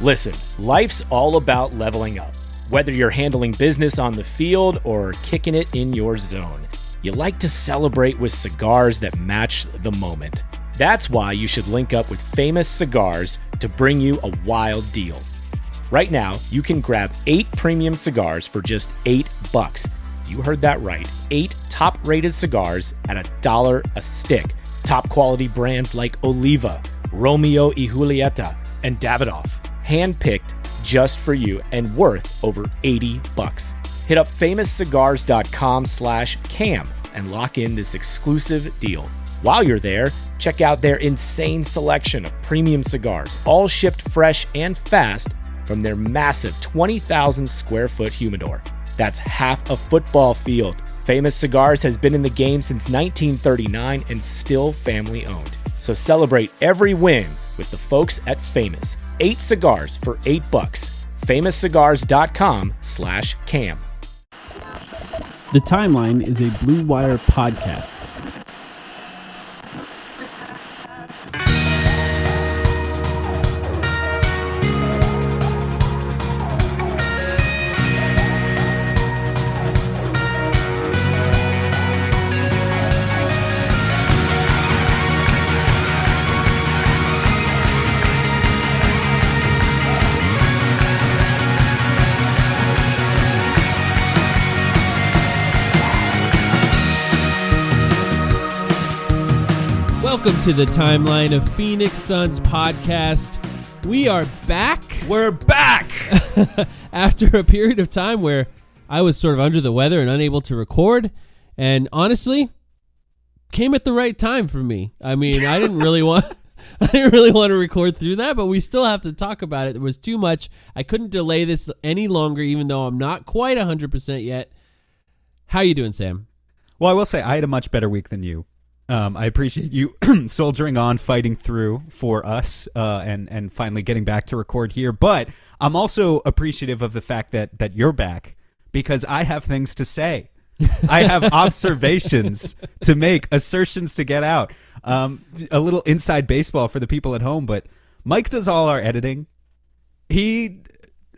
Listen, life's all about leveling up. Whether you're handling business on the field or kicking it in your zone, you like to celebrate with cigars that match the moment. That's why you should link up with Famous Cigars to bring you a wild deal. Right now, you can grab 8 premium cigars for just $8. You heard that right. 8 top-rated cigars at $1 a stick. Top quality brands like Oliva, Romeo y Julieta, and Davidoff. Handpicked just for you and worth over $80. Hit up famouscigars.com/cam and lock in this exclusive deal. While you're there, check out their insane selection of premium cigars, all shipped fresh and fast from their massive 20,000 square foot humidor. That's half a football field. Famous Cigars has been in the game since 1939 and still family owned. So celebrate every win with the folks at Famous. 8 cigars for $8. famouscigars.com/cam. The Timeline is a Blue Wire podcast. Welcome to the Timeline of Phoenix Suns podcast. We are back. We're back! After a period of time where I was sort of under the weather and unable to record, and honestly, came at the right time for me. I mean, I didn't really want to record through that, but we still have to talk about it. There was too much. I couldn't delay this any longer, even though I'm not quite 100% yet. How you doing, Sam? Well, I will say I had a much better week than you. I appreciate you soldiering on, fighting through for us, and finally getting back to record here. But I'm also appreciative of the fact that you're back, because I have things to say. I have observations to make, assertions to get out. A little inside baseball for the people at home, but Mike does all our editing. He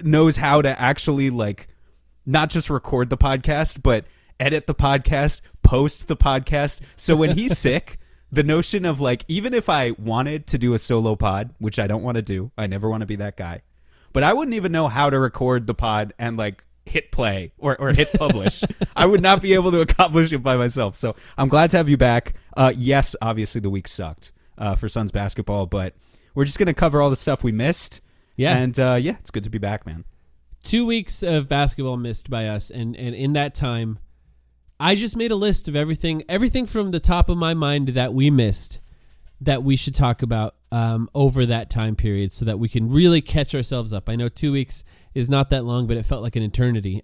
knows how to actually, like, not just record the podcast, but edit the podcast, post the podcast. So when he's sick, the notion of, like, even if I wanted to do a solo pod, which I don't want to do, I never want to be that guy, but I wouldn't even know how to record the pod and, like, hit play or hit publish. I would not be able to accomplish it by myself. So I'm glad to have you back. Yes, obviously the week sucked for Suns basketball, but we're just going to cover all the stuff we missed. Yeah. And it's good to be back, man. 2 weeks of basketball missed by us, and in that time, I just made a list of everything from the top of my mind that we missed that we should talk about over that time period so that we can really catch ourselves up. I know 2 weeks is not that long, but it felt like an eternity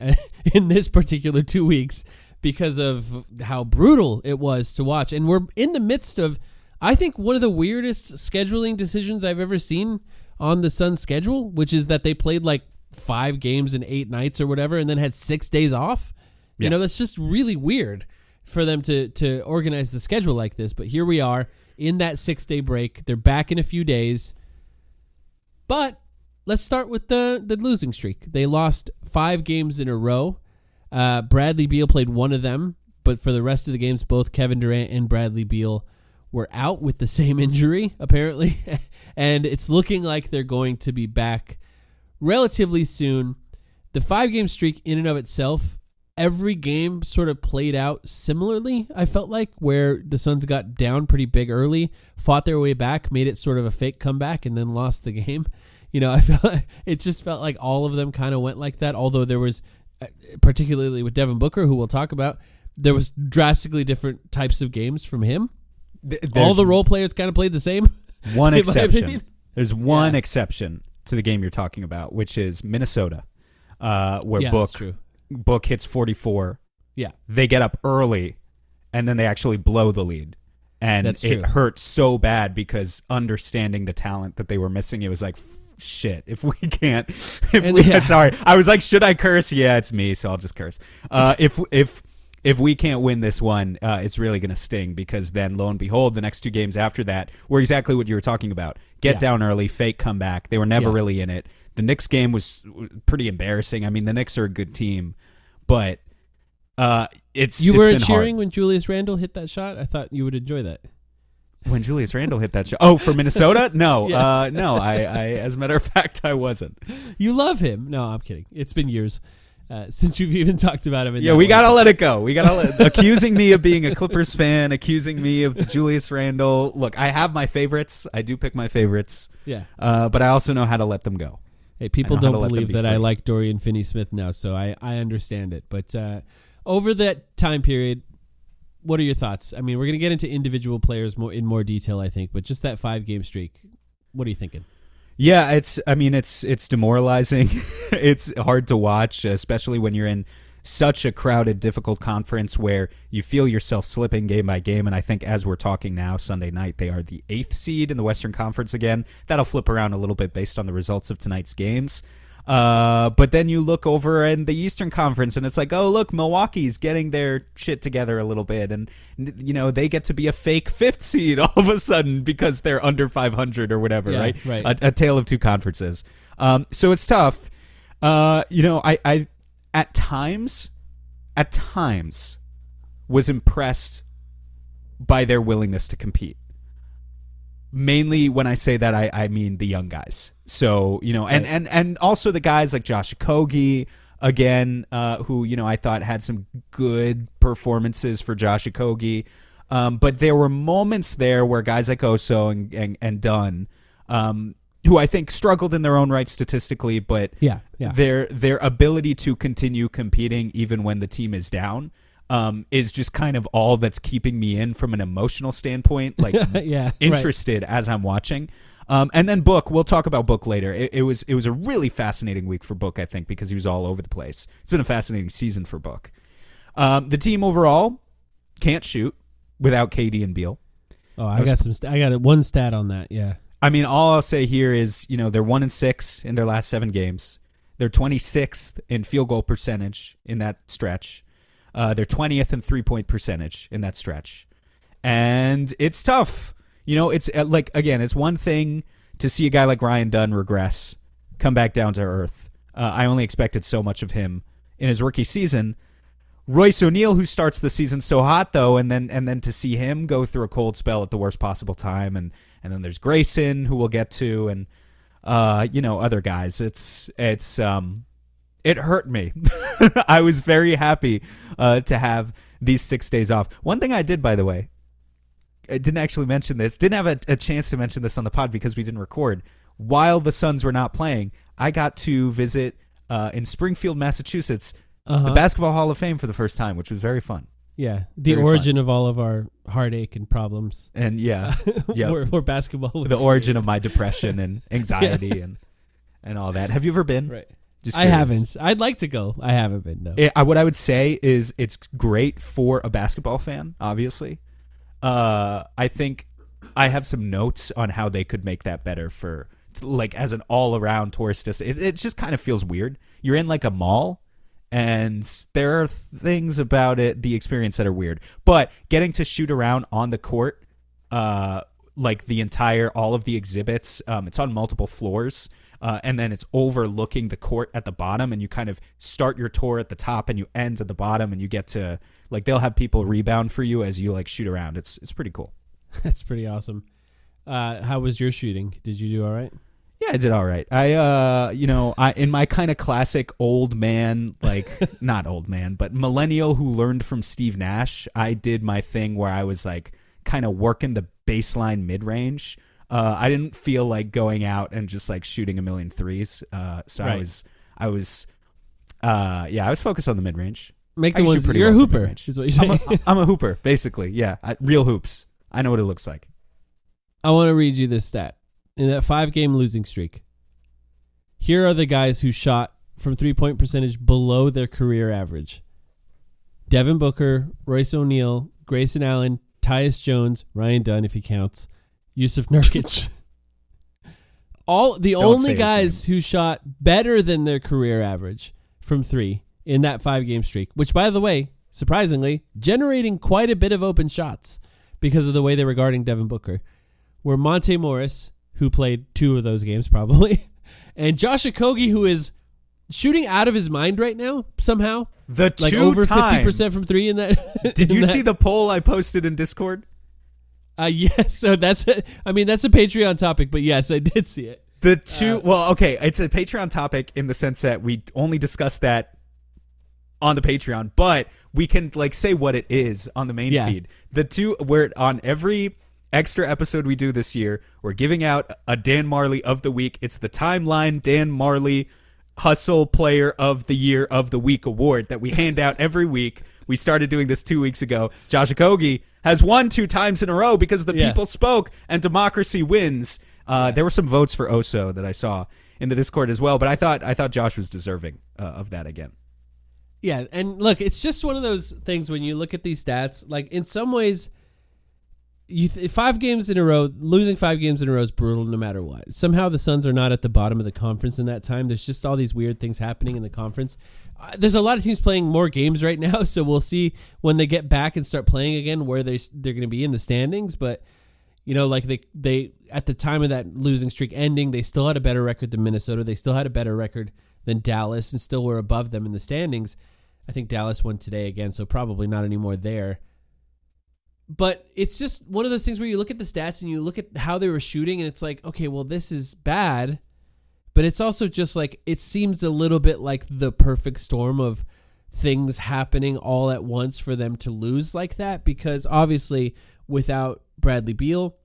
in this particular 2 weeks because of how brutal it was to watch. And we're in the midst of, I think, one of the weirdest scheduling decisions I've ever seen on the Suns schedule, which is that they played like 5 games in 8 nights or whatever and then had 6 days off. Yeah. You know, that's just really weird for them to organize the schedule like this. But here we are in that 6-day break. They're back in a few days. But let's start with the losing streak. They lost 5 games in a row. Bradley Beal played one of them. But for the rest of the games, both Kevin Durant and Bradley Beal were out with the same injury, apparently. And it's looking like they're going to be back relatively soon. The 5-game streak in and of itself, every game sort of played out similarly, I felt like, where the Suns got down pretty big early, fought their way back, made it sort of a fake comeback, and then lost the game. You know, I felt like it just felt like all of them kind of went like that, although there was, particularly with Devin Booker, who we'll talk about, there was drastically different types of games from him. All the role players kind of played the same. One exception. There's one exception to the game you're talking about, which is Minnesota, where Book hits 44. Yeah. They get up early, and then they actually blow the lead. And it hurt so bad because understanding the talent that they were missing, it was like, shit, if we can't... Sorry, I was like, should I curse? Yeah, it's me, so I'll just curse. If we can't win this one, it's really going to sting, because then, lo and behold, the next 2 games after that were exactly what you were talking about. Get down early, fake comeback. They were never really in it. The Knicks game was pretty embarrassing. I mean, the Knicks are a good team, but You weren't been cheering hard. when Julius Randle hit that shot? I thought you would enjoy that. When Julius Randle hit that shot. Oh, for Minnesota? No. Yeah. No, I as a matter of fact, I wasn't. You love him. No, I'm kidding. It's been years since we've even talked about him. Yeah, we got to let it go. We got to accusing me of being a Clippers fan, accusing me of the Julius Randle. Look, I have my favorites. I do pick my favorites. Yeah. But I also know how to let them go. Hey, people I know how don't to let them believe be that I free. like Dorian Finney-Smith now, so I understand it. But over that time period, what are your thoughts? I mean, we're going to get into individual players in more detail, I think, but just that 5-game streak, what are you thinking? Yeah, it's demoralizing. It's hard to watch, especially when you're in such a crowded, difficult conference where you feel yourself slipping game by game. And I think as we're talking now, Sunday night, they are the 8th seed in the Western Conference again. That'll flip around a little bit based on the results of tonight's games. But then you look over in the Eastern Conference and it's like, oh, look, Milwaukee's getting their shit together a little bit. And, you know, they get to be a fake 5th seed all of a sudden because they're under 500 or whatever, Yeah, right? right. A tale of two conferences. So it's tough. You know, I at times was impressed by their willingness to compete. Mainly when I say that, I mean the young guys. So, you know, and also the guys like Josh Okogie, again, who, you know, I thought had some good performances for Josh Okogie. But there were moments there where guys like Oso and Dunn, who I think struggled in their own right statistically, but Yeah. their ability to continue competing even when the team is down is just kind of all that's keeping me in from an emotional standpoint, like Yeah, interested as I'm watching. And then Book, we'll talk about Book later. It was a really fascinating week for Book, I think, because he was all over the place. It's been a fascinating season for Book. The team overall can't shoot without KD and Beal. Oh, I got one stat on that. Yeah. I mean, all I'll say here is, you know, they're 1-6 in their last 7 games. They're 26th in field goal percentage in that stretch. They're 20th in 3-point percentage in that stretch. And it's tough. You know, it's like, again, it's one thing to see a guy like Ryan Dunn regress, come back down to earth. I only expected so much of him in his rookie season. Royce O'Neal, who starts the season so hot, though, and then to see him go through a cold spell at the worst possible time, and then there's Grayson, who we'll get to, and you know, other guys. It hurt me. I was very happy to have these 6 days off. One thing I did, by the way, I didn't actually mention this. Didn't have a chance to mention this on the pod because we didn't record. While the Suns were not playing, I got to visit in Springfield, Massachusetts, the Basketball Hall of Fame for the first time, which was very fun. Yeah. The Very origin of all of our heartaite and problems. And yeah, Where basketball was the origin created. of my depression and anxiety and all that. Have you ever been? Right. Just I curious. haven't. I'd like to go. I haven't been, though. What I would say is it's great for a basketball fan, obviously. I think I have some notes on how they could make that better for, like, as an all-around tourist. It just kind of feels weird. You're in, like, a mall, and there are things about it, the experience, that are weird. But getting to shoot around on the court, like all of the exhibits, it's on multiple floors. And then it's overlooking the court at the bottom, and you kind of start your tour at the top and you end at the bottom, and you get to, like, they'll have people rebound for you as you, like, shoot around. It's pretty cool. That's pretty awesome. How was your shooting? Did you do all right? Yeah, I did all right. I in my kind of classic old man, like, not old man, but millennial who learned from Steve Nash, I did my thing where I was, like, kind of working the baseline mid-range. I didn't feel like going out and just, like, shooting a million threes. So right. I was focused on the mid-range. Make the ones. You're a hooper, is what you're saying. I'm a hooper, basically. Yeah, real hoops. I know what it looks like. I want to read you this stat. In that 5-game losing streak, here are the guys who shot from 3-point percentage below their career average: Devin Booker, Royce O'Neal, Grayson Allen, Tyus Jones, Ryan Dunn, if he counts, Yusuf Nurkic. Only guys who shot better than their career average from 3 in that 5-game streak, which, by the way, surprisingly, generating quite a bit of open shots because of the way they were guarding Devin Booker, were Monte Morris, who played 2 of those games probably, And Josh Okogie, who is shooting out of his mind right now somehow. The like two over time. 50% from three in that. Did you see the poll I posted in Discord? Yes. So that's a Patreon topic, but yes, I did see it. The two, well, okay, it's a Patreon topic in the sense that we only discuss that on the Patreon, but we can like say what it is on the main feed. The two, we're on every extra episode we do this year, we're giving out a Dan Marley of the week. It's the Timeline Dan Marley Hustle Player of the Year of the Week award that we hand out every week. We started doing this 2 weeks ago. Josh Okogie has won 2 times in a row because the people spoke and democracy wins. There were some votes for Oso that I saw in the Discord as well, but I thought Josh was deserving of that again. Yeah, and look, it's just one of those things when you look at these stats. Like in some ways, 5 games in a row, losing 5 games in a row is brutal no matter what. Somehow the Suns are not at the bottom of the conference in that time. There's just all these weird things happening in the conference. There's a lot of teams playing more games right now, so we'll see when they get back and start playing again where they're going to be in the standings. But you know, like they at the time of that losing streak ending, they still had a better record than Minnesota. They still had a better record than Dallas and still were above them in the standings. I think Dallas won today again, so probably not anymore there. But it's just one of those things where you look at the stats and you look at how they were shooting and it's like, okay, well, this is bad. But it's also just like, it seems a little bit like the perfect storm of things happening all at once for them to lose like that. Because obviously without Bradley Beal,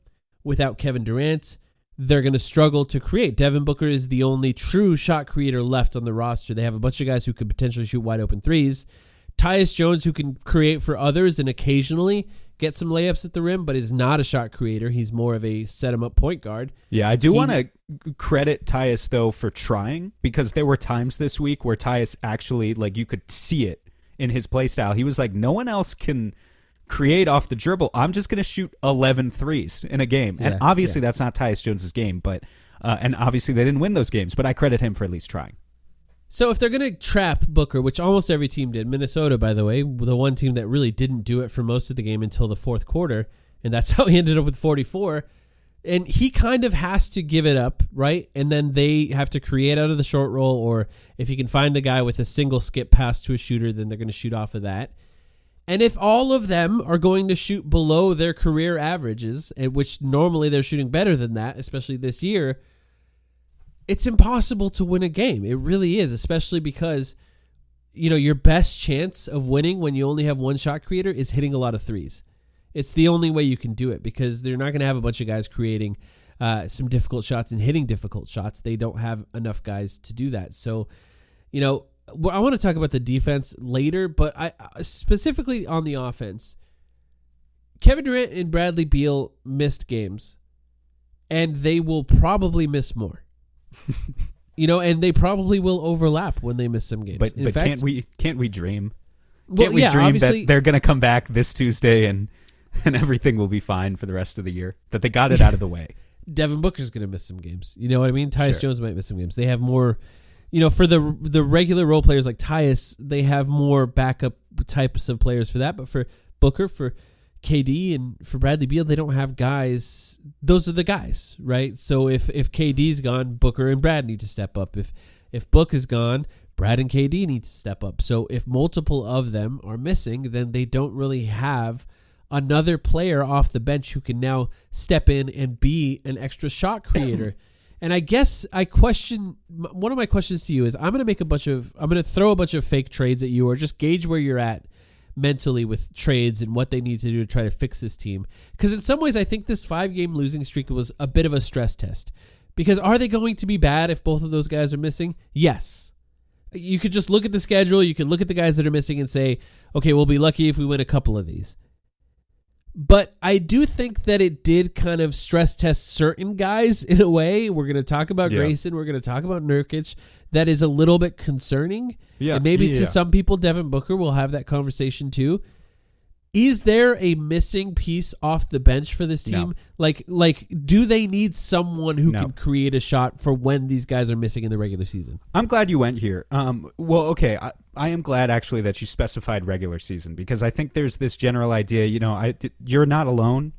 without Kevin Durant, they're going to struggle to create. Devin Booker is the only true shot creator left on the roster. They have a bunch of guys who could potentially shoot wide open threes. Tyus Jones, who can create for others and occasionally get some layups at the rim, but is not a shot creator. He's more of a set-him-up point guard. Yeah, I do want to credit Tyus, though, for trying, because there were times this week where Tyus actually, like, you could see it in his play style. He was like, no one else can create off the dribble. I'm just going to shoot 11 threes in a game. And obviously that's not Tyus Jones's game, but and obviously they didn't win those games, but I credit him for at least trying. So if they're going to trap Booker, which almost every team did, Minnesota, by the way, the one team that really didn't do it for most of the game until the fourth quarter, and that's how he ended up with 44, and he kind of has to give it up, right? And then they have to create out of the short roll, or if you can find the guy with a single skip pass to a shooter, then they're going to shoot off of that. And if all of them are going to shoot below their career averages, which normally they're shooting better than that, especially this year, it's impossible to win a game. It really is, especially because, you know, your best chance of winning when you only have one shot creator is hitting a lot of threes. It's the only way you can do it because they're not going to have a bunch of guys creating some difficult shots and hitting difficult shots. They don't have enough guys to do that. So, you know, I want to talk about the defense later, but I specifically on the offense, Kevin Durant and Bradley Beal missed games, and they will probably miss more. You know, and they probably will overlap when they miss some games. But In fact, can't we dream? Well, Can't we dream obviously, that they're going to come back this Tuesday and everything will be fine for the rest of the year? That they got it out of the way. Devin Booker's going to miss some games. You know what I mean? Tyus Sure. Jones might miss some games. They have more, you know, for the regular role players like Tyus, they have more backup types of players for that. But for Booker, for KD, and for Bradley Beal, they don't have guys. Those are the guys, right? So if KD's gone, Booker and Brad need to step up. If Book is gone, Brad and KD need to step up. So if multiple of them are missing, then they don't really have another player off the bench who can now step in and be an extra shot creator. And I guess one of my questions to you is I'm going to throw a bunch of fake trades at you, or just gauge where you're at mentally with trades and what they need to do to try to fix this team. Because in some ways, I think this 5-game losing streak was a bit of a stress test. Because are they going to be bad if both of those guys are missing? Yes. You could just look at the schedule. You can look at the guys that are missing and say, okay, we'll be lucky if we win a couple of these. But I do think that it did kind of stress test certain guys in a way. We're going to talk about Grayson. We're going to talk about Nurkic. That is a little bit concerning. Yeah. And maybe to some people, Devin Booker will have that conversation too. Is there a missing piece off the bench for this team? No. Like, do they need someone who can create a shot for when these guys are missing in the regular season? I'm glad you went here. Well, okay, I am glad actually that you specified regular season, because I think there's this general idea, you know, you're not alone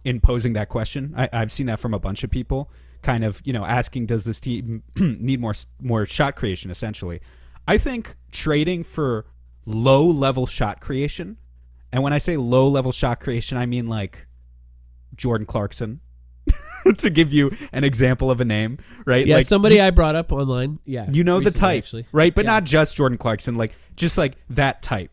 in posing that question. I've seen that from a bunch of people, kind of, asking, does this team need more shot creation, essentially. I think trading for low-level shot creation, and when I say low-level shot creation, I mean like Jordan Clarkson, to give you an example of a name, right? Yeah, like, somebody I brought up online. Yeah, the type, actually. right? But not just Jordan Clarkson, like just like that type.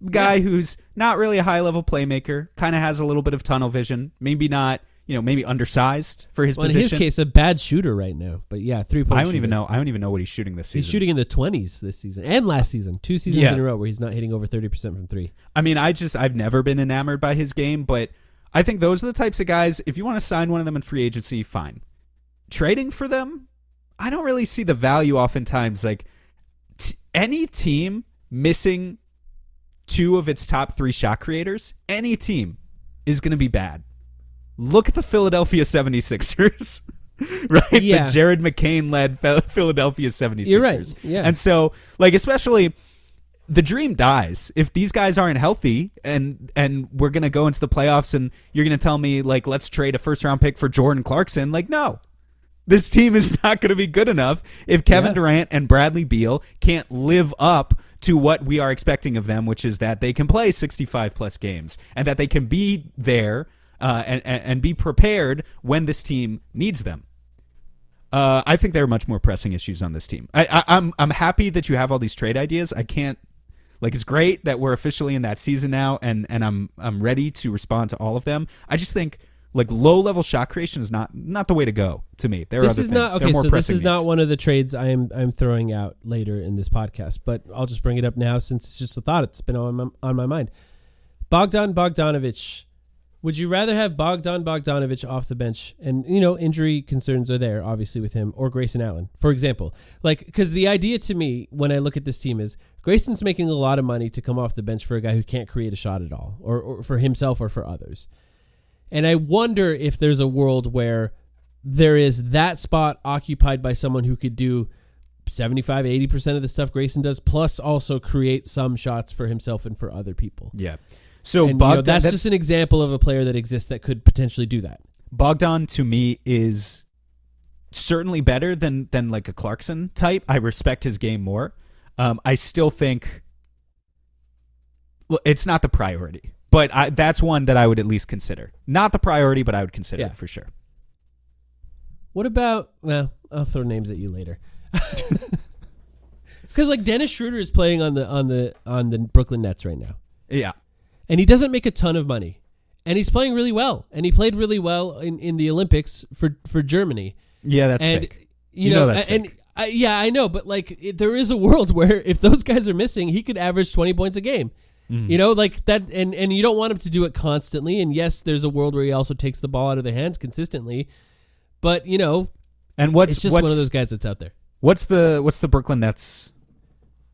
Guy who's not really a high-level playmaker, kind of has a little bit of tunnel vision, maybe not, maybe undersized for his position. In his case, a bad shooter right now. But yeah, 3-point I don't even know what he's shooting this season. He's shooting in the 20s this season and last season. 2 seasons in a row where he's not hitting over 30% from 3. I mean, I've never been enamored by his game, but I think those are the types of guys, if you want to sign one of them in free agency, fine. Trading for them, I don't really see the value oftentimes. Like, any team missing 2 of its top 3 shot creators, any team is going to be bad. Look at the Philadelphia 76ers, right? Yeah. The Jared McCain-led Philadelphia 76ers. You're right, yeah. And so, like, especially, the dream dies if these guys aren't healthy, and we're going to go into the playoffs and you're going to tell me, like, let's trade a first-round pick for Jordan Clarkson. Like, no. This team is not going to be good enough if Kevin Durant and Bradley Beal can't live up to what we are expecting of them, which is that they can play 65-plus games and that they can be there and be prepared when this team needs them. I think there are much more pressing issues on this team. I'm happy that you have all these trade ideas. I can't, like, it's great that we're officially in that season now, and I'm ready to respond to all of them. I just think, like, low-level shot creation is not the way to go to me. There are other things. This is not one of the trades I'm throwing out later in this podcast, but I'll just bring it up now since it's just a thought. It's been on my mind. Bogdan Bogdanović. Would you rather have Bogdan Bogdanović off the bench, and injury concerns are there obviously with him, or Grayson Allen, for example? Like, because the idea to me when I look at this team is Grayson's making a lot of money to come off the bench for a guy who can't create a shot at all, or for himself or for others. And I wonder if there's a world where there is that spot occupied by someone who could do 75, 80% of the stuff Grayson does, plus also create some shots for himself and for other people. Yeah. So that's just an example of a player that exists that could potentially do that. Bogdan, to me, is certainly better than like a Clarkson type. I respect his game more. I still think it's not the priority. But that's one that I would at least consider. Not the priority, but I would consider it for sure. What about? Well, I'll throw names at you later. Because like Dennis Schroeder is playing on the Brooklyn Nets right now. Yeah, and he doesn't make a ton of money, and he's playing really well, and he played really well in the Olympics for Germany. Yeah, that's fake. That's fake. I know, but like there is a world where if those guys are missing, he could average 20 points a game. Mm-hmm. Like that, and you don't want him to do it constantly. And yes, there's a world where he also takes the ball out of their hands consistently. But and it's just one of those guys that's out there. What's the Brooklyn Nets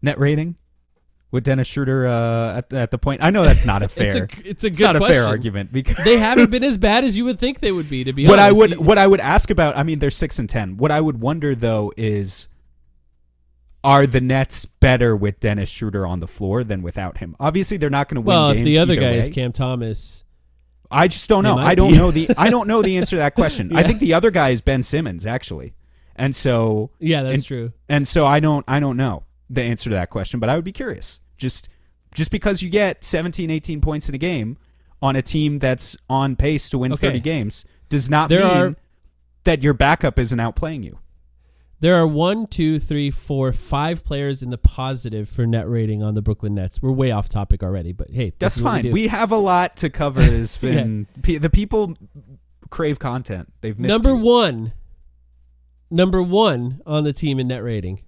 net rating with Dennis Schroeder at the point? I know that's not a fair. it's a good question. Fair argument because they haven't been as bad as you would think they would be. To be honest, what I would ask about, I mean, they're 6-10. What I would wonder though is, are the Nets better with Dennis Schroeder on the floor than without him? Obviously, they're not going to win games. Well, if the other guy way. Is Cam Thomas, I just don't know. I don't know the answer to that question. Yeah. I think the other guy is Ben Simmons actually, and so that's true. And so I don't know the answer to that question, but I would be curious. Just because you get 17, 18 points in a game on a team that's on pace to win 30 games does not mean that your backup isn't outplaying you. There are 1, 2, 3, 4, 5 players in the positive for net rating on the Brooklyn Nets. We're way off topic already, but hey, that's fine. We have a lot to cover. It's been the people crave content. They've missed number one on the team in net rating.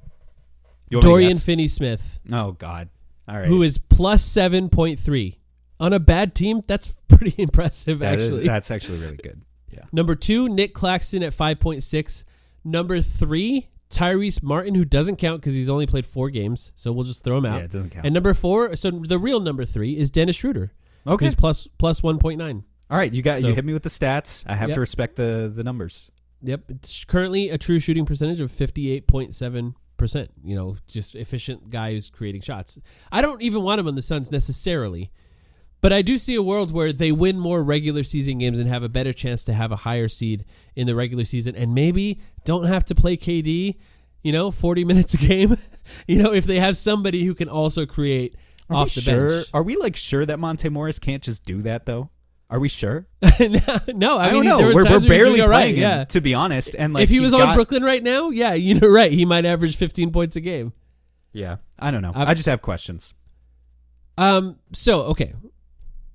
Dorian Finney-Smith. Oh God! All right, who is plus 7.3 on a bad team? That's pretty impressive. That's actually really good. Yeah. Number 2, Nick Claxton at 5.6. Number 3, Tyrese Martin, who doesn't count because he's only played 4 games, so we'll just throw him out. Yeah, it doesn't count. And number 4, so the real number 3 is Dennis Schroeder. Okay, who's plus 1.9. All right, you hit me with the stats. I have to respect the numbers. Yep, it's currently a true shooting percentage of 58.7%. Just efficient guy who's creating shots. I don't even want him on the Suns necessarily, But I do see a world where they win more regular season games and have a better chance to have a higher seed in the regular season, and maybe don't have to play KD, 40 minutes a game. If they have somebody who can also create off the bench. Are we sure that Monte Morris can't just do that though? Are we sure? No, I don't mean, know. there were We're times barely playing right, him, yeah. to be honest. And if he was on Brooklyn right now, yeah, right. He might average 15 points a game. Yeah, I don't know. I just have questions. Okay.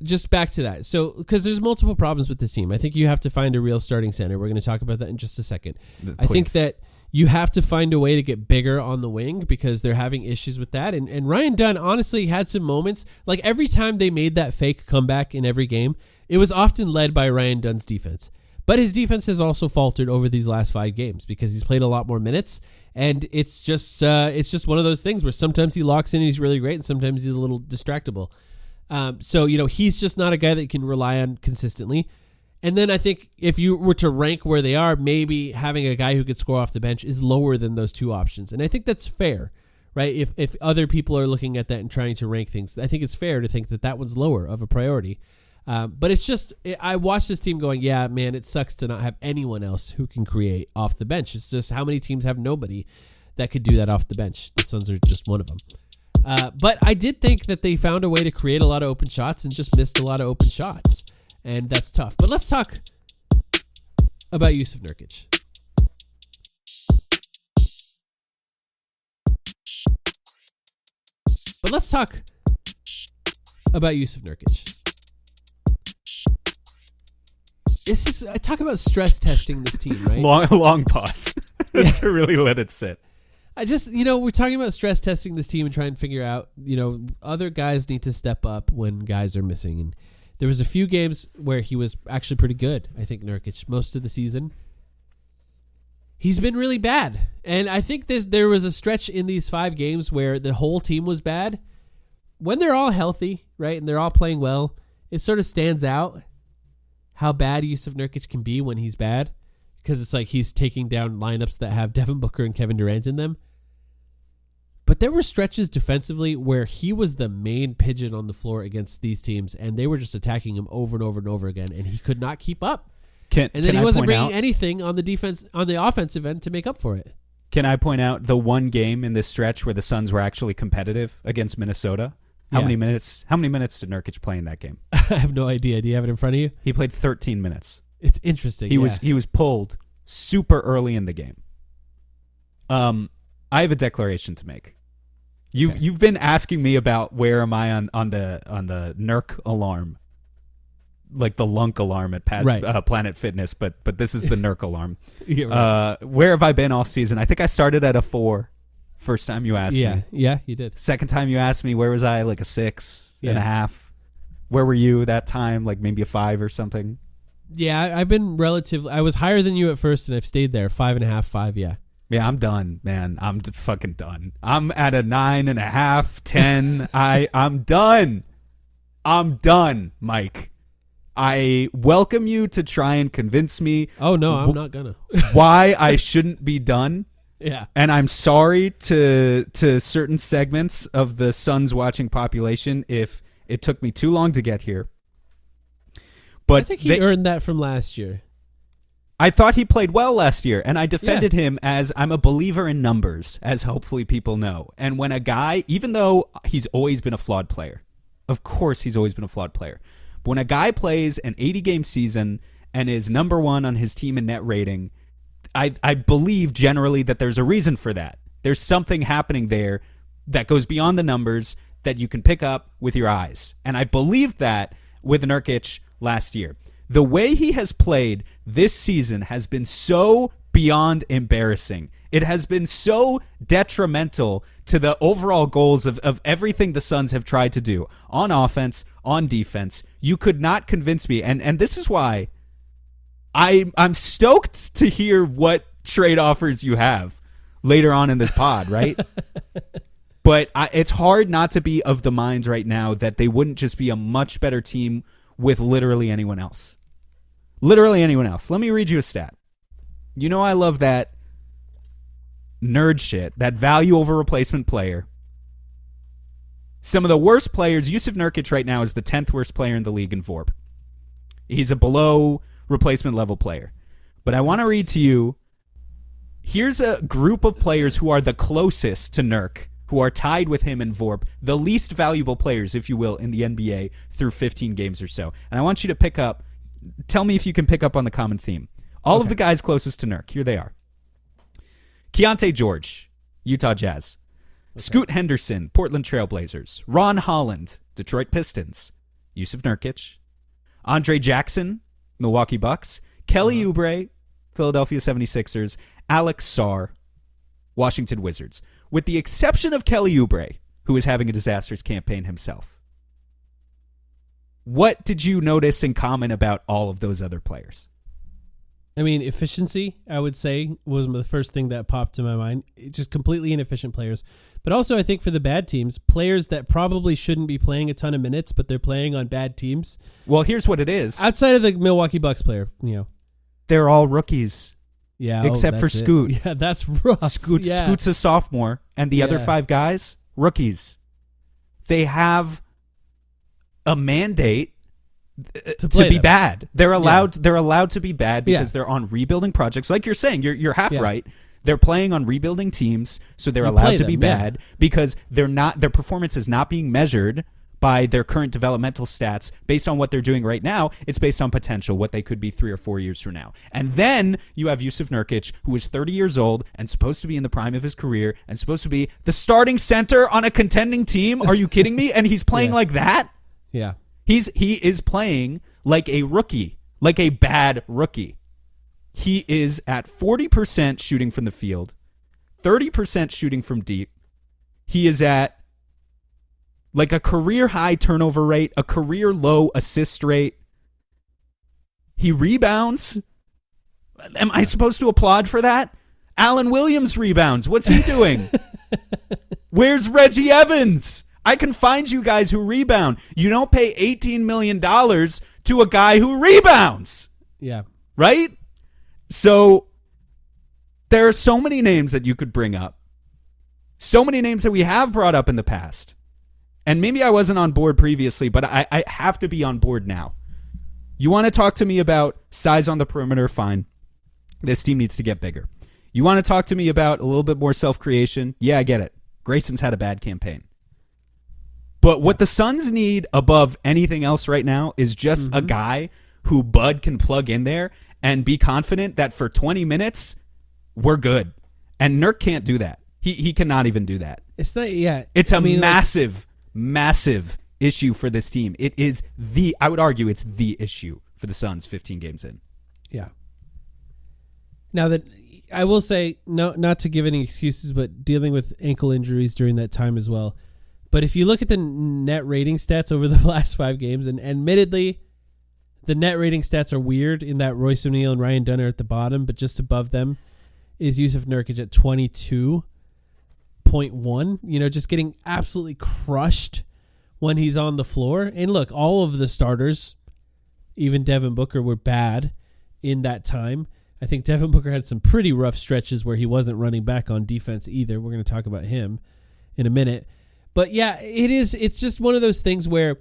Just back to that. So, because there's multiple problems with this team. I think you have to find a real starting center. We're going to talk about that in just a second. Please. I think that you have to find a way to get bigger on the wing because they're having issues with that. And Ryan Dunn honestly had some moments. Like every time they made that fake comeback in every game, it was often led by Ryan Dunn's defense. But his defense has also faltered over these last 5 games because he's played a lot more minutes. And it's just one of those things where sometimes he locks in and he's really great, and sometimes he's a little distractible. So he's just not a guy that you can rely on consistently. And then I think if you were to rank where they are, maybe having a guy who could score off the bench is lower than those 2 options. And I think that's fair, right? If other people are looking at that and trying to rank things, I think it's fair to think that one's lower of a priority. But it's just, I watched this team going, yeah, man, it sucks to not have anyone else who can create off the bench. It's just how many teams have nobody that could do that off the bench. The Suns are just one of them. But I did think that they found a way to create a lot of open shots and just missed a lot of open shots. And that's tough. But let's talk about Jusuf Nurkic. I talk about stress testing this team, right? Long pause. To really let it sit. I just, we're talking about stress testing this team and trying to figure out, other guys need to step up when guys are missing. And there was a few games where he was actually pretty good, I think, Nurkic. Most of the season, he's been really bad. And I think there was a stretch in these 5 games where the whole team was bad. When they're all healthy, right, and they're all playing well, it sort of stands out how bad Jusuf Nurkic can be when he's bad. Because it's like he's taking down lineups that have Devin Booker and Kevin Durant in them. But there were stretches defensively where he was the main pigeon on the floor against these teams, and they were just attacking him over and over and over again, and he could not keep up. And then he wasn't bringing anything on the offensive end to make up for it. Can I point out the one game in this stretch where the Suns were actually competitive against Minnesota? How many minutes did Nurkic play in that game? I have no idea. Do you have it in front of you? He played 13 minutes. It's interesting. He was pulled super early in the game. I have a declaration to make. You've been asking me about where am I on the Nurk alarm, like the Lunk alarm at Planet Fitness, but this is the Nurk alarm. Yeah, right. Where have I been all season? I think I started at a 4. First time you asked me. Yeah, you did. Second time you asked me, where was I? Like a 6.5. Where were you that time? Like maybe a 5 or something. Yeah, I've been I was higher than you at first, and I've stayed there. 5.5, 5. Yeah. Yeah, I'm done, man. I'm fucking done. I'm at a 9.5, 10. I'm done. I'm done, Mike. I welcome you to try and convince me. Oh no, I'm not gonna. Why I shouldn't be done. Yeah. And I'm sorry to certain segments of the Suns watching population if it took me too long to get here. But I think he earned that from last year. I thought he played well last year, and I defended him as I'm a believer in numbers, as hopefully people know. And when a guy, even though he's always been a flawed player, of course he's always been a flawed player, but when a guy plays an 80-game season and is number 1 on his team in net rating, I believe generally that there's a reason for that. There's something happening there that goes beyond the numbers that you can pick up with your eyes. And I believed that with Nurkic last year. The way he has played this season has been so beyond embarrassing. It has been so detrimental to the overall goals of everything the Suns have tried to do on offense, on defense. You could not convince me. And this is why I'm stoked to hear what trade offers you have later on in this pod, right? But it's hard not to be of the minds right now that they wouldn't just be a much better team with literally anyone else. Literally anyone else. Let me read you a stat. You know I love that nerd shit, that value over replacement player. Some of the worst players, Yusuf Nurkic right now is the 10th worst player in the league in VORP. He's a below replacement level player. But I want to read to you, here's a group of players who are the closest to Nurk, who are tied with him in VORP, the least valuable players, if you will, in the NBA through 15 games or so. And I want you to tell me if you can pick up on the common theme. All of the guys closest to Nurk, here they are. Keontae George, Utah Jazz. Okay. Scoot Henderson, Portland Trailblazers. Ron Holland, Detroit Pistons. Yusuf Nurkic. Andre Jackson, Milwaukee Bucks. Kelly Oubre, Philadelphia 76ers. Alex Sarr, Washington Wizards. With the exception of Kelly Oubre, who is having a disastrous campaign himself. What did you notice in common about all of those other players? I mean, efficiency, I would say, was the first thing that popped to my mind. It's just completely inefficient players. But also, I think for the bad teams, players that probably shouldn't be playing a ton of minutes, but they're playing on bad teams. Well, here's what it is. Outside of the Milwaukee Bucks player, They're all rookies. Yeah, except for Scoot. Yeah, that's rough. Scoot's a sophomore, and the other 5 guys, rookies. They have a mandate to be bad. They're allowed. They're allowed to be bad because they're on rebuilding projects. Like you're saying, you're half right. They're playing on rebuilding teams, so they're allowed to be bad because they're not. Their performance is not being measured by their current developmental stats based on what they're doing right now. It's based on potential, what they could be 3 or 4 years from now. And then you have Yusuf Nurkic, who is 30 years old and supposed to be in the prime of his career and supposed to be the starting center on a contending team. Are you kidding me? And he's playing like that? Yeah. He is playing like a rookie, like a bad rookie. He is at 40% shooting from the field, 30% shooting from deep. He is at like a career high turnover rate, a career low assist rate. He rebounds. Am I supposed to applaud for that? Alan Williams rebounds. What's he doing? Where's Reggie Evans? I can find you guys who rebound. You don't pay $18 million to a guy who rebounds. Yeah. Right? So there are so many names that you could bring up. So many names that we have brought up in the past. And maybe I wasn't on board previously, but I have to be on board now. You want to talk to me about size on the perimeter? Fine. This team needs to get bigger. You want to talk to me about a little bit more self-creation? Yeah, I get it. Grayson's had a bad campaign. But what the Suns need above anything else right now is just a guy who Bud can plug in there and be confident that for 20 minutes, we're good. And Nurk can't do that. He cannot even do that. It's not, yeah. It's a massive issue for this team. It is I would argue it's the issue for the Suns 15 games in. Yeah. Now that I will say, no, not to give any excuses, but dealing with ankle injuries during that time as well. But if you look at the net rating stats over the last 5 games, and admittedly, the net rating stats are weird in that Royce O'Neal and Ryan Dunn are at the bottom, but just above them is Yusuf Nurkic at 22.1. Just getting absolutely crushed when he's on the floor. And look, all of the starters, even Devin Booker, were bad in that time. I think Devin Booker had some pretty rough stretches where he wasn't running back on defense either. We're going to talk about him in a minute. But yeah, it's just one of those things where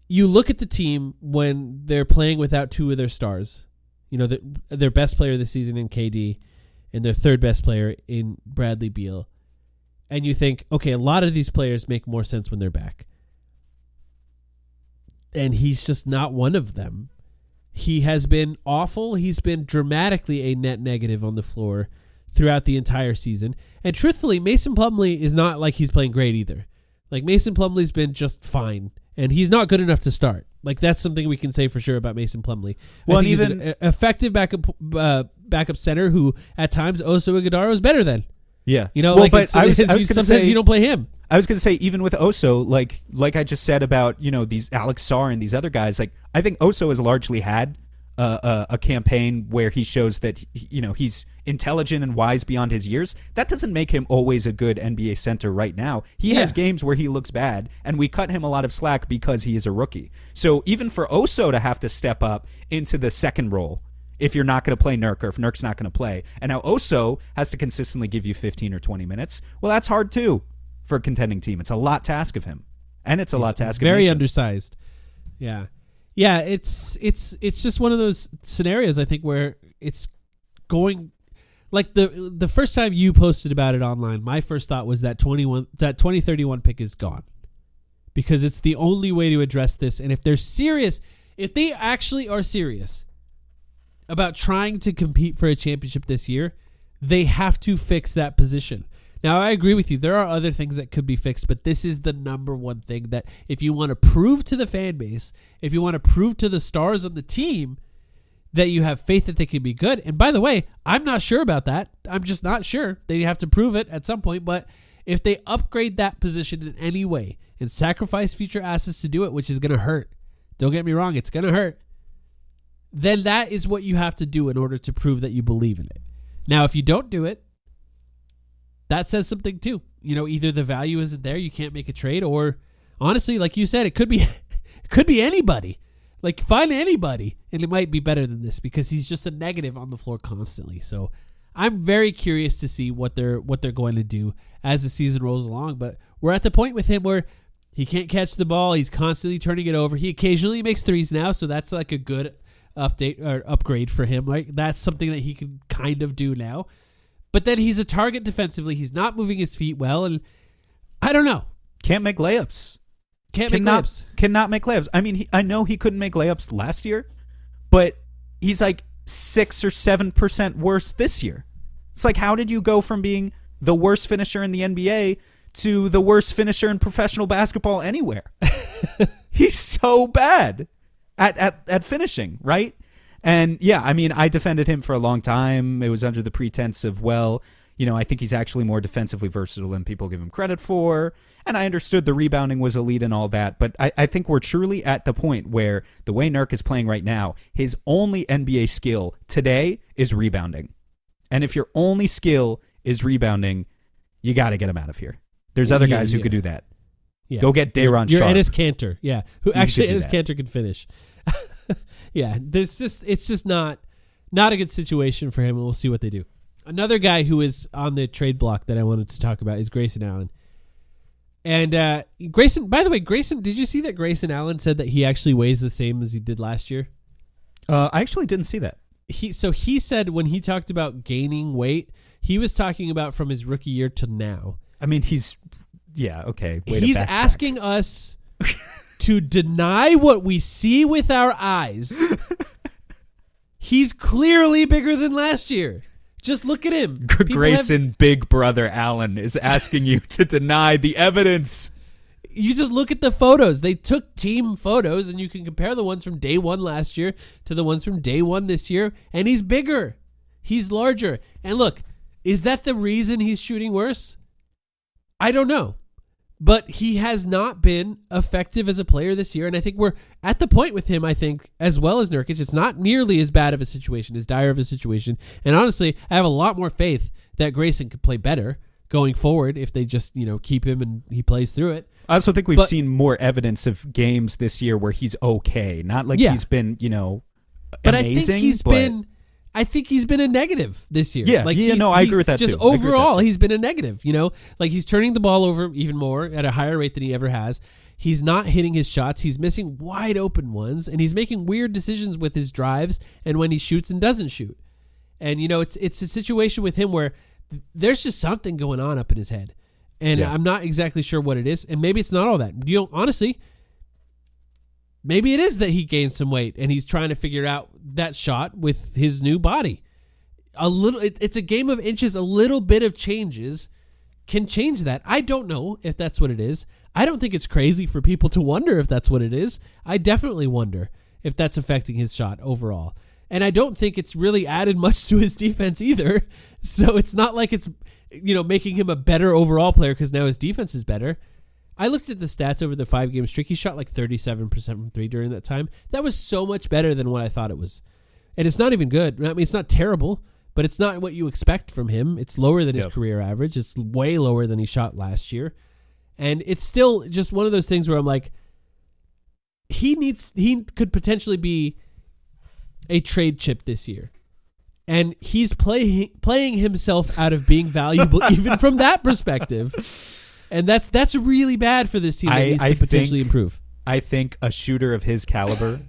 you look at the team when they're playing without 2 of their stars. Their best player this season in KD and their third best player in Bradley Beal. And you think, okay, a lot of these players make more sense when they're back. And he's just not one of them. He has been awful. He's been dramatically a net negative on the floor throughout the entire season. And truthfully, Mason Plumlee is not like he's playing great either. Like, Mason Plumlee's been just fine. And he's not good enough to start. Like, that's something we can say for sure about Mason Plumlee. Well, I think he's an effective backup center who, at times, Oso Ighodaro is better than. Yeah. Sometimes you don't play him. I was going to say, even with Oso, like I just said about, these Alex Sarr and these other guys, like, I think Oso has largely had a campaign where he shows that, he's intelligent and wise beyond his years. That doesn't make him always a good NBA center right now. He has games where he looks bad, and we cut him a lot of slack because he is a rookie. So even for Oso to have to step up into the second role, if you're not going to play Nurk, or if Nurk's not going to play, and now Oso has to consistently give you 15 or 20 minutes, well, that's hard too for a contending team. It's a lot to ask of him. And it's a lot to ask. Very undersized. Yeah. Yeah, it's just one of those scenarios, I think, where it's going like the first time you posted about it online, my first thought was that 2031 pick is gone. Because it's the only way to address this. And if they're serious, if they actually are serious about trying to compete for a championship this year, they have to fix that position. Now, I agree with you. There are other things that could be fixed, but this is the number one thing that if you want to prove to the fan base, if you want to prove to the stars on the team that you have faith that they can be good. And by the way, I'm not sure about that. I'm just not sure. They have to prove it at some point. But if they upgrade that position in any way and sacrifice future assets to do it, which is going to hurt, don't get me wrong, it's going to hurt, then that is what you have to do in order to prove that you believe in it. Now, if you don't do it, that says something too. You know, either the value isn't there, you can't make a trade, or honestly, like you said, it could be anybody. Like, find anybody, and it might be better than this because he's just a negative on the floor constantly. So I'm very curious to see what they're going to do as the season rolls along. But we're at the point with him where he can't catch the ball. He's constantly turning it over. He occasionally makes threes now, so that's like a good update or upgrade for him. Like, that's something that he can kind of do now. But then he's a target defensively. He's not moving his feet well, and I don't know. Can't make layups. Cannot make layups. I mean, I know he couldn't make layups last year, but he's like 6 or 7% worse this year. It's like, how did you go from being the worst finisher in the NBA to the worst finisher in professional basketball anywhere? He's so bad at finishing, right? And yeah, I mean, I defended him for a long time. It was under the pretense of, well, you know, I think he's actually more defensively versatile than people give him credit for. And I understood the rebounding was elite and all that. But I think we're truly at the point where the way Nurk is playing right now, his only NBA skill today is rebounding. And if your only skill is rebounding, you got to get him out of here. There's other guys who could do that. Yeah. Go get Day'Ron Sharpe. You're Enes Kanter. Yeah. Who actually Enes Kanter can finish. Yeah. It's just not a good situation for him, and we'll see what they do. Another guy who is on the trade block that I wanted to talk about is Grayson Allen. And Grayson, by the way, did you see that Grayson Allen said that he actually weighs the same as he did last year? I actually didn't see that. He said when he talked about gaining weight, he was talking about from his rookie year to now. I mean, he's asking us to deny what we see with our eyes. He's clearly bigger than last year. Just look at him. Grayson Big Brother Allen is asking you to deny the evidence. You just look at the photos. They took team photos, and you can compare the ones from day one last year to the ones from day one this year, and he's bigger. He's larger. And look, is that the reason he's shooting worse? I don't know. But he has not been effective as a player this year, and I think we're at the point with him, I think, as well as Nurkic. It's not nearly as bad of a situation, as dire of a situation. And honestly, I have a lot more faith that Grayson could play better going forward if they just, keep him and he plays through it. I also think we've seen more evidence of games this year where he's okay. Not like he's been, but amazing. I think he's been a negative this year. Yeah, I agree with that just too. Overall, he's been a negative, Like, he's turning the ball over even more at a higher rate than he ever has. He's not hitting his shots. He's missing wide open ones, and he's making weird decisions with his drives and when he shoots and doesn't shoot. And, it's a situation with him where there's just something going on up in his head. And I'm not exactly sure what it is. And maybe it's not all that. Honestly, maybe it is that he gained some weight and he's trying to figure out that shot with his new body. It's a game of inches. A little bit of changes can change that. I don't know if that's what it is. I don't think it's crazy for people to wonder if that's what it is. I definitely wonder if that's affecting his shot overall. And I don't think it's really added much to his defense either. So it's not like it's, making him a better overall player because now his defense is better. I looked at the stats over the 5-game streak. He shot like 37% from three during that time. That was so much better than what I thought it was. And it's not even good. I mean, it's not terrible, but it's not what you expect from him. It's lower than his career average. It's way lower than he shot last year. And it's still just one of those things where I'm like, he could potentially be a trade chip this year. And he's playing himself out of being valuable even from that perspective. And that's really bad for this team that needs to potentially improve. I think a shooter of his caliber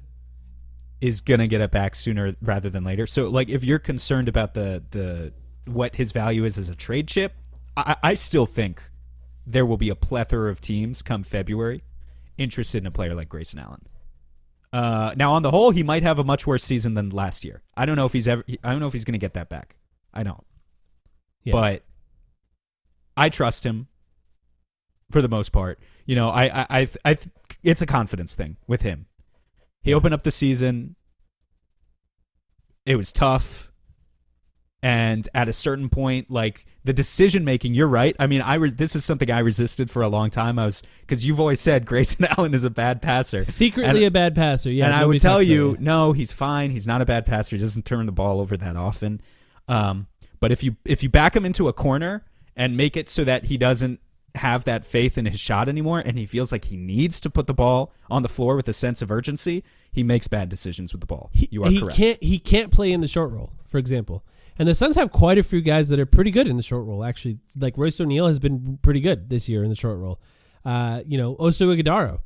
is gonna get it back sooner rather than later. So, like, if you're concerned about the what his value is as a trade chip, I still think there will be a plethora of teams come February interested in a player like Grayson Allen. Now, on the whole, he might have a much worse season than last year. I don't know if he's gonna get that back. I don't. Yeah. But I trust him for the most part. You know, I it's a confidence thing with him. He opened up the season. It was tough. And at a certain point, like, the decision making, you're right. I mean, this is something I resisted for a long time. Because you've always said Grayson Allen is a bad passer. Secretly a bad passer, yeah. And I would tell you, no, he's fine. He's not a bad passer. He doesn't turn the ball over that often. But if you back him into a corner and make it so that he doesn't have that faith in his shot anymore, and he feels like he needs to put the ball on the floor with a sense of urgency, he makes bad decisions with the ball. You are correct. He can't play in the short roll, for example. And the Suns have quite a few guys that are pretty good in the short roll, actually. Like Royce O'Neal has been pretty good this year in the short roll. Oso Ighodaro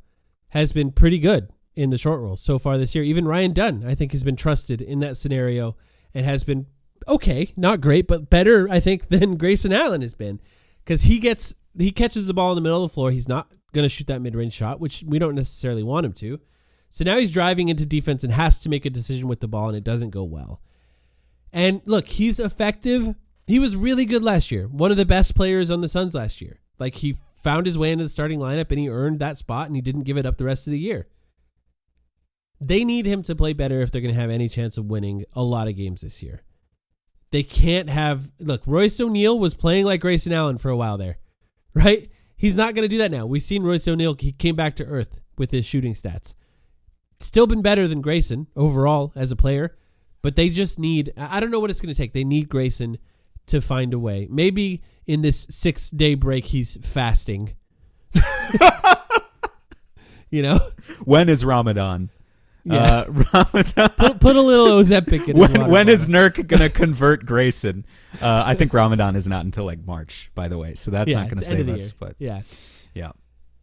has been pretty good in the short roll so far this year. Even Ryan Dunn, I think, has been trusted in that scenario and has been okay, not great, but better, I think, than Grayson Allen has been. Because he catches the ball in the middle of the floor. He's not going to shoot that mid-range shot, which we don't necessarily want him to. So now he's driving into defense and has to make a decision with the ball, and it doesn't go well. And look, he's effective. He was really good last year. One of the best players on the Suns last year. Like, he found his way into the starting lineup, and he earned that spot, and he didn't give it up the rest of the year. They need him to play better if they're going to have any chance of winning a lot of games this year. They can't have... Look, Royce O'Neal was playing like Grayson Allen for a while there. Right? He's not going to do that now. We've seen Royce O'Neal. He came back to earth with his shooting stats. Still been better than Grayson overall as a player, but they just need... I don't know what it's going to take. They need Grayson to find a way. Maybe in this 6-day break, he's fasting. You know? When is Ramadan? Yeah. Ramadan. Put a little Ozempic in his water when is Nurk going to convert Grayson? I think Ramadan is not until like March, by the way, so that's not going to save us. But yeah.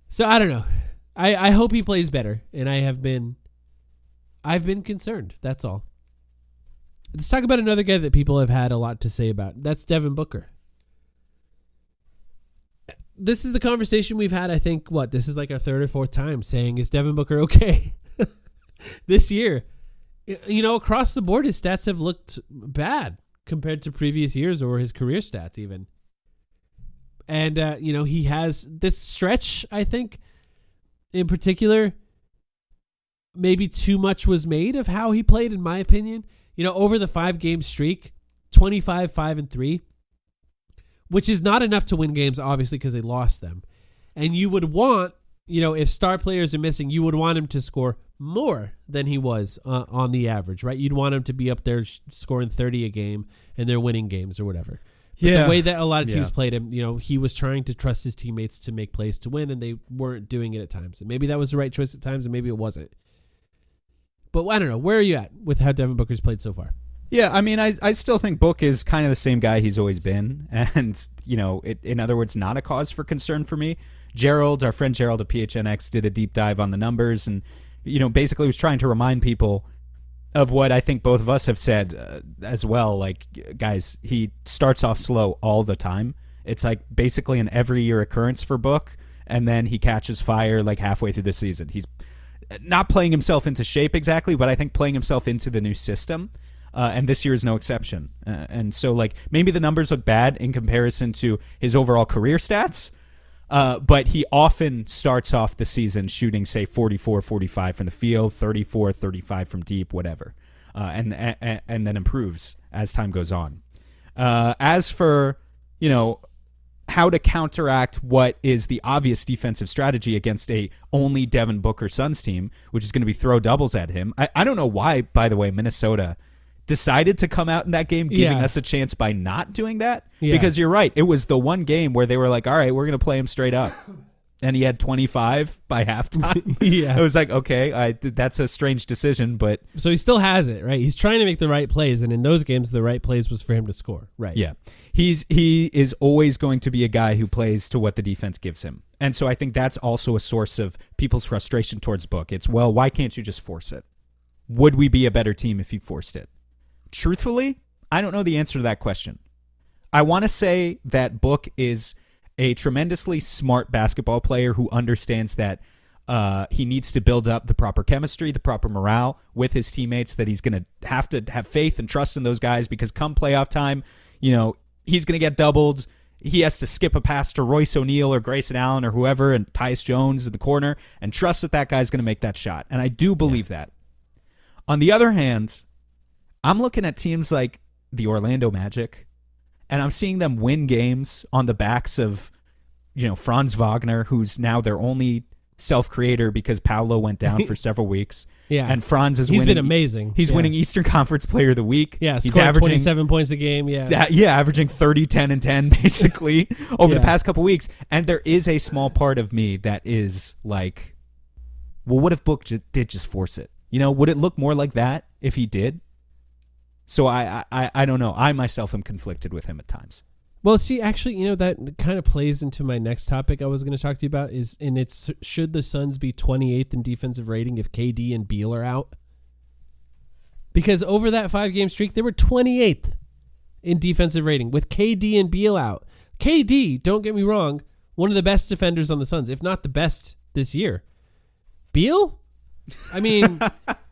So I don't know. I hope he plays better, and I've been concerned. That's all. Let's talk about another guy that people have had a lot to say about. That's Devin Booker. This is the conversation we've had, I think, this is like our third or fourth time saying, is Devin Booker okay? This year, you know, across the board, his stats have looked bad compared to previous years or his career stats even. And, he has this stretch, I think, in particular, maybe too much was made of how he played, in my opinion. You know, over the 5-game streak, 25, 5-3, which is not enough to win games, obviously, because they lost them. And you would want, if star players are missing, you would want him to score more than he was on the average, right? You'd want him to be up there scoring 30 a game and they're winning games or whatever. But the way that a lot of teams played him, he was trying to trust his teammates to make plays to win, and they weren't doing it at times. And maybe that was the right choice at times, and maybe it wasn't. But I don't know. Where are you at with how Devin Booker's played so far? Yeah, I mean, I still think Book is kind of the same guy he's always been. And, in other words, not a cause for concern for me. Our friend Gerald at PHNX did a deep dive on the numbers and, basically was trying to remind people of what I think both of us have said as well. Like, guys, he starts off slow all the time. It's like basically an every year occurrence for Book, and then he catches fire like halfway through the season. He's not playing himself into shape exactly, but I think playing himself into the new system. And this year is no exception. And so, like, maybe the numbers look bad in comparison to his overall career stats, but he often starts off the season shooting, say, 44, 45 from the field, 34, 35 from deep, whatever, and then improves as time goes on. As for, how to counteract what is the obvious defensive strategy against a only Devin Booker Suns team, which is going to be throw doubles at him. I don't know why, by the way, Minnesota decided to come out in that game giving us a chance by not doing that. Because you're right. It was the one game where they were like, all right, we're going to play him straight up. And he had 25 by halftime. It was like, okay, that's a strange decision, but... So he still has it, right? He's trying to make the right plays, and in those games, the right plays was for him to score, right? Yeah. he is always going to be a guy who plays to what the defense gives him. And so I think that's also a source of people's frustration towards Book. It's, well, why can't you just force it? Would we be a better team if you forced it? Truthfully, I don't know the answer to that question. I want to say that Book is a tremendously smart basketball player who understands that he needs to build up the proper chemistry, the proper morale with his teammates, that he's going to have faith and trust in those guys, because come playoff time, he's going to get doubled. He has to skip a pass to Royce O'Neal or Grayson Allen or whoever, and Tyus Jones in the corner, and trust that guy's going to make that shot. And I do believe that. On the other hand, I'm looking at teams like the Orlando Magic, and I'm seeing them win games on the backs of, Franz Wagner, who's now their only self-creator because Paolo went down for several weeks. Yeah. And Franz is He's winning. been amazing. He's winning Eastern Conference Player of the Week. Yeah, he's scoring averaging 27 points a game. Yeah. Averaging 30, 10, and 10 basically over the past couple weeks. And there is a small part of me that is like, well, what if Book did just force it? Would it look more like that if he did? So I don't know. I myself am conflicted with him at times. Well, see, actually, that kind of plays into my next topic I was going to talk to you about should the Suns be 28th in defensive rating if KD and Beal are out? Because over that 5-game streak, they were 28th in defensive rating with KD and Beal out. KD, don't get me wrong, one of the best defenders on the Suns, if not the best this year. Beal? I mean,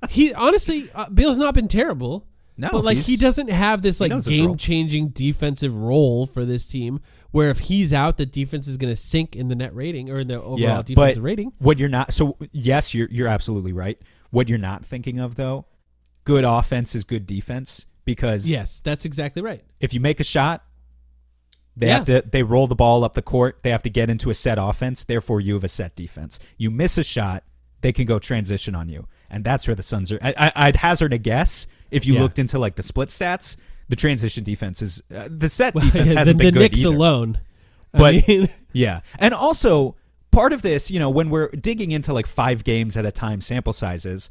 Beal's not been terrible. No, but he doesn't have this game-changing defensive role for this team, where if he's out, the defense is going to sink in the net rating or in the overall defensive rating. What you're not, so yes, you're absolutely right. What you're not thinking of, though, good offense is good defense, because yes, that's exactly right. If you make a shot, they roll the ball up the court. They have to get into a set offense. Therefore, you have a set defense. You miss a shot, they can go transition on you, and that's where the Suns are. I'd hazard a guess. If you looked into the split stats, the transition defense is the set defense hasn't been the good Knicks either. Alone, but yeah, and also part of this, when we're digging into 5 games at a time sample sizes,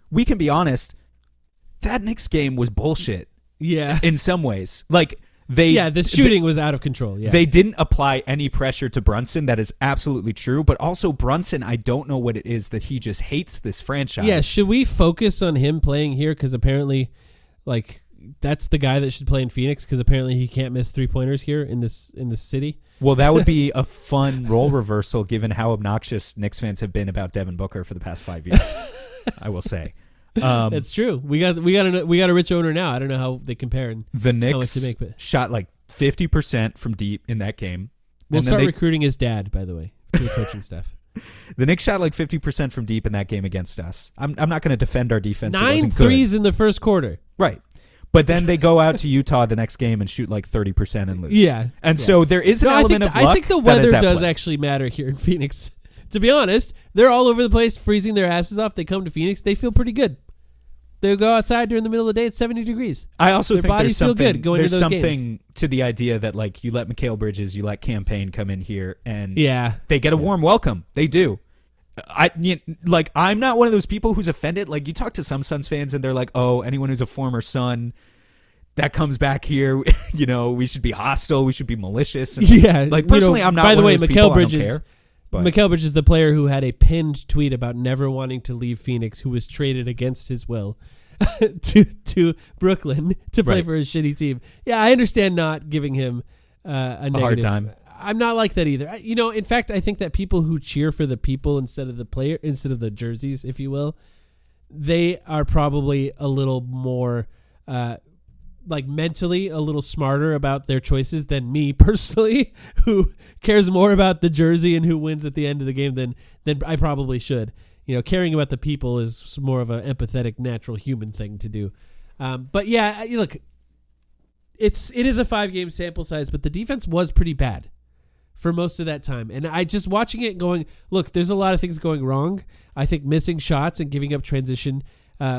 we can be honest, that Knicks game was bullshit. Yeah, in some ways, the shooting was out of control. Yeah, they didn't apply any pressure to Brunson. That is absolutely true. But also Brunson, I don't know what it is that he just hates this franchise. Yeah, should we focus on him playing here? Because apparently, that's the guy that should play in Phoenix. Because apparently he can't miss 3-pointers here in this city. Well, that would be a fun role reversal, given how obnoxious Knicks fans have been about Devin Booker for the past 5 years. I will say. That's true. We got a rich owner now. I don't know how they compare. The Knicks shot 50% from deep in that game. We'll start recruiting his dad, by the way, to the coaching staff. The Knicks shot 50% from deep in that game against us. I'm not going to defend our defense. 9 threes in the first quarter. Right. But then they go out to Utah the next game and shoot 30% and lose. Yeah. And so there is an element of luck. I think the weather does actually matter here in Phoenix. To be honest, they're all over the place freezing their asses off. They come to Phoenix, they feel pretty good. They go outside during the middle of the day. It's 70 degrees. I also think bodies feel good going into those games. There's something to the idea that you let Mikal Bridges, you let Campaign come in here, and they get a warm welcome. They do. I'm not one of those people who's offended. You talk to some Suns fans and they're like, "Oh, anyone who's a former Sun that comes back here, we should be hostile. We should be malicious." And personally, I'm not. By the way, Mikal Bridges. Mikal Bridges is the player who had a pinned tweet about never wanting to leave Phoenix, who was traded against his will to Brooklyn to play for his shitty team. Yeah, I understand not giving him a negative. Hard time. I'm not like that either. In fact, I think that people who cheer for the people instead of the jerseys, if you will, they are probably a little more mentally a little smarter about their choices than me personally, who cares more about the jersey and who wins at the end of the game than I probably should. Caring about the people is more of an empathetic, natural human thing to do. But yeah, look, it is a 5-game sample size, but the defense was pretty bad for most of that time. And I just watching it going, look, there's a lot of things going wrong. I think missing shots and giving up transition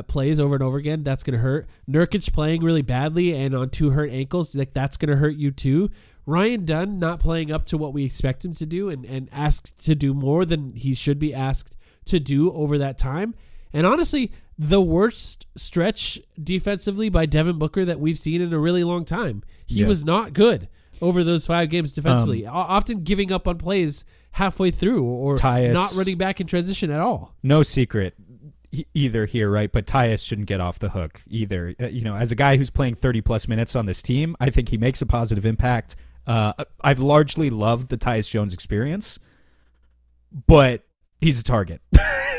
plays over and over again, that's going to hurt. Nurkic playing really badly and on 2 hurt ankles, that's going to hurt you too. Ryan Dunn not playing up to what we expect him to do and asked to do more than he should be asked to do over that time. And honestly, the worst stretch defensively by Devin Booker that we've seen in a really long time. He Yeah. was not good over those 5 games defensively, often giving up on plays halfway through or Tyus, not running back in transition at all. No secret either here, right? But Tyus shouldn't get off the hook either. As a guy who's playing 30-plus minutes on this team, I think he makes a positive impact. I've largely loved the Tyus Jones experience, but he's a target.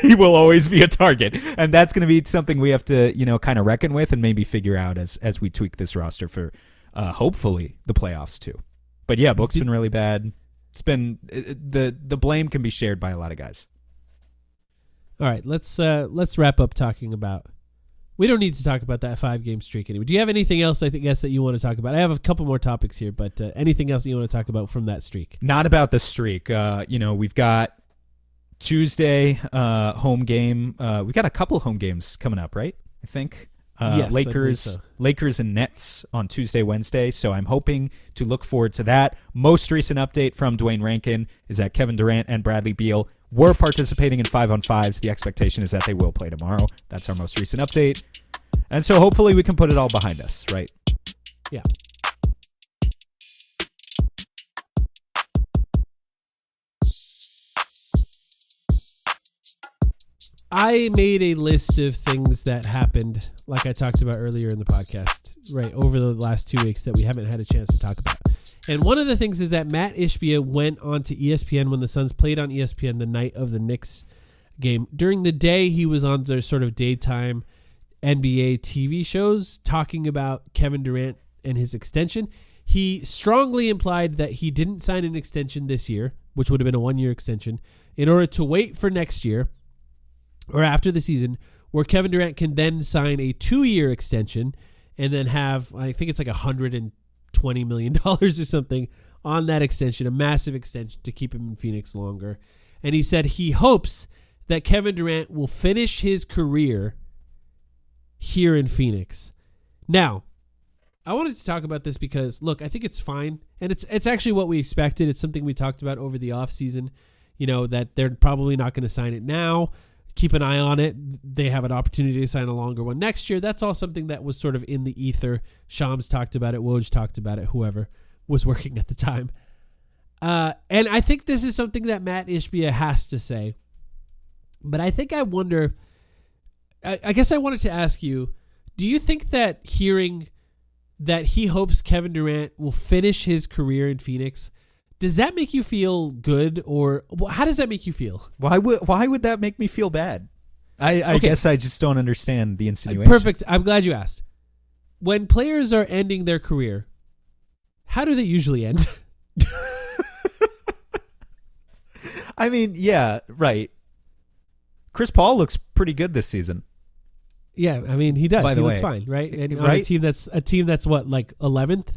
He will always be a target, and that's going to be something we have to, kind of reckon with and maybe figure out as we tweak this roster for hopefully the playoffs too. But yeah, Book's been really bad. It's been the blame can be shared by a lot of guys. All right, let's wrap up talking about. We don't need to talk about that 5-game streak anymore. Do you have anything else? I guess that you want to talk about? I have a couple more topics here, but anything else that you want to talk about from that streak? Not about the streak. We've got Tuesday home game. We've got a couple home games coming up, right? I think. Yes, Lakers and Nets on Tuesday, Wednesday. So I'm hoping to look forward to that. Most recent update from Dwayne Rankin is that Kevin Durant and Bradley Beal were participating in 5-on-5s. The expectation is that they will play tomorrow. That's our most recent update. And so hopefully we can put it all behind us, right? Yeah. I made a list of things that happened, like I talked about earlier in the podcast, right, over the last 2 weeks that we haven't had a chance to talk about. And one of the things is that Matt Ishbia went on to ESPN when the Suns played on ESPN the night of the Knicks game. During the day, he was on their sort of daytime NBA TV shows talking about Kevin Durant and his extension. He strongly implied that he didn't sign an extension this year, which would have been a 1-year extension, in order to wait for next year or after the season, where Kevin Durant can then sign a 2-year extension and then have, I think it's like $120 million or something on that extension, a massive extension to keep him in Phoenix longer. And he said he hopes that Kevin Durant will finish his career here in Phoenix. Now, I wanted to talk about this because, look, I think it's fine. And it's actually what we expected. It's something we talked about over the offseason, that they're probably not going to sign it now. Keep an eye on it. They have an opportunity to sign a longer one next year. That's all something that was sort of in the ether. Shams talked about it. Woj talked about it. Whoever was working at the time. And I think this is something that Matt Ishbia has to say. But I think I wonder, I guess I wanted to ask you, do you think that hearing that he hopes Kevin Durant will finish his career in Phoenix, does that make you feel good, or how does that make you feel? Why would that make me feel bad? I guess I just don't understand the insinuation. Perfect. I'm glad you asked. When players are ending their career, how do they usually end? I mean, yeah, right. Chris Paul looks pretty good this season. Yeah, I mean he does. By the he looks way, fine, right? And on right? a team that's what, like 11th?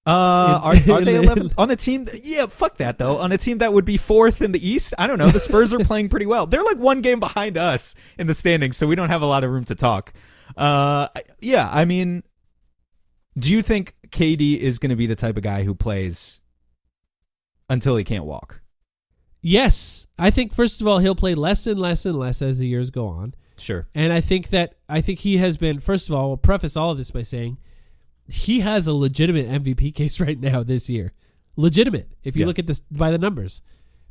Are they 11th on a team? Yeah, fuck that though. On a team that would be 4th in the East, I don't know. The Spurs are playing pretty well. They're like 1 game behind us in the standings, so we don't have a lot of room to talk. Yeah, I mean, do you think KD is going to be the type of guy who plays until he can't walk? Yes, I think first of all he'll play less and less and less as the years go on. Sure. And I think he has been. First of all, we'll preface all of this by saying he has a legitimate MVP case right now this year. Legitimate, if you look at this by the numbers,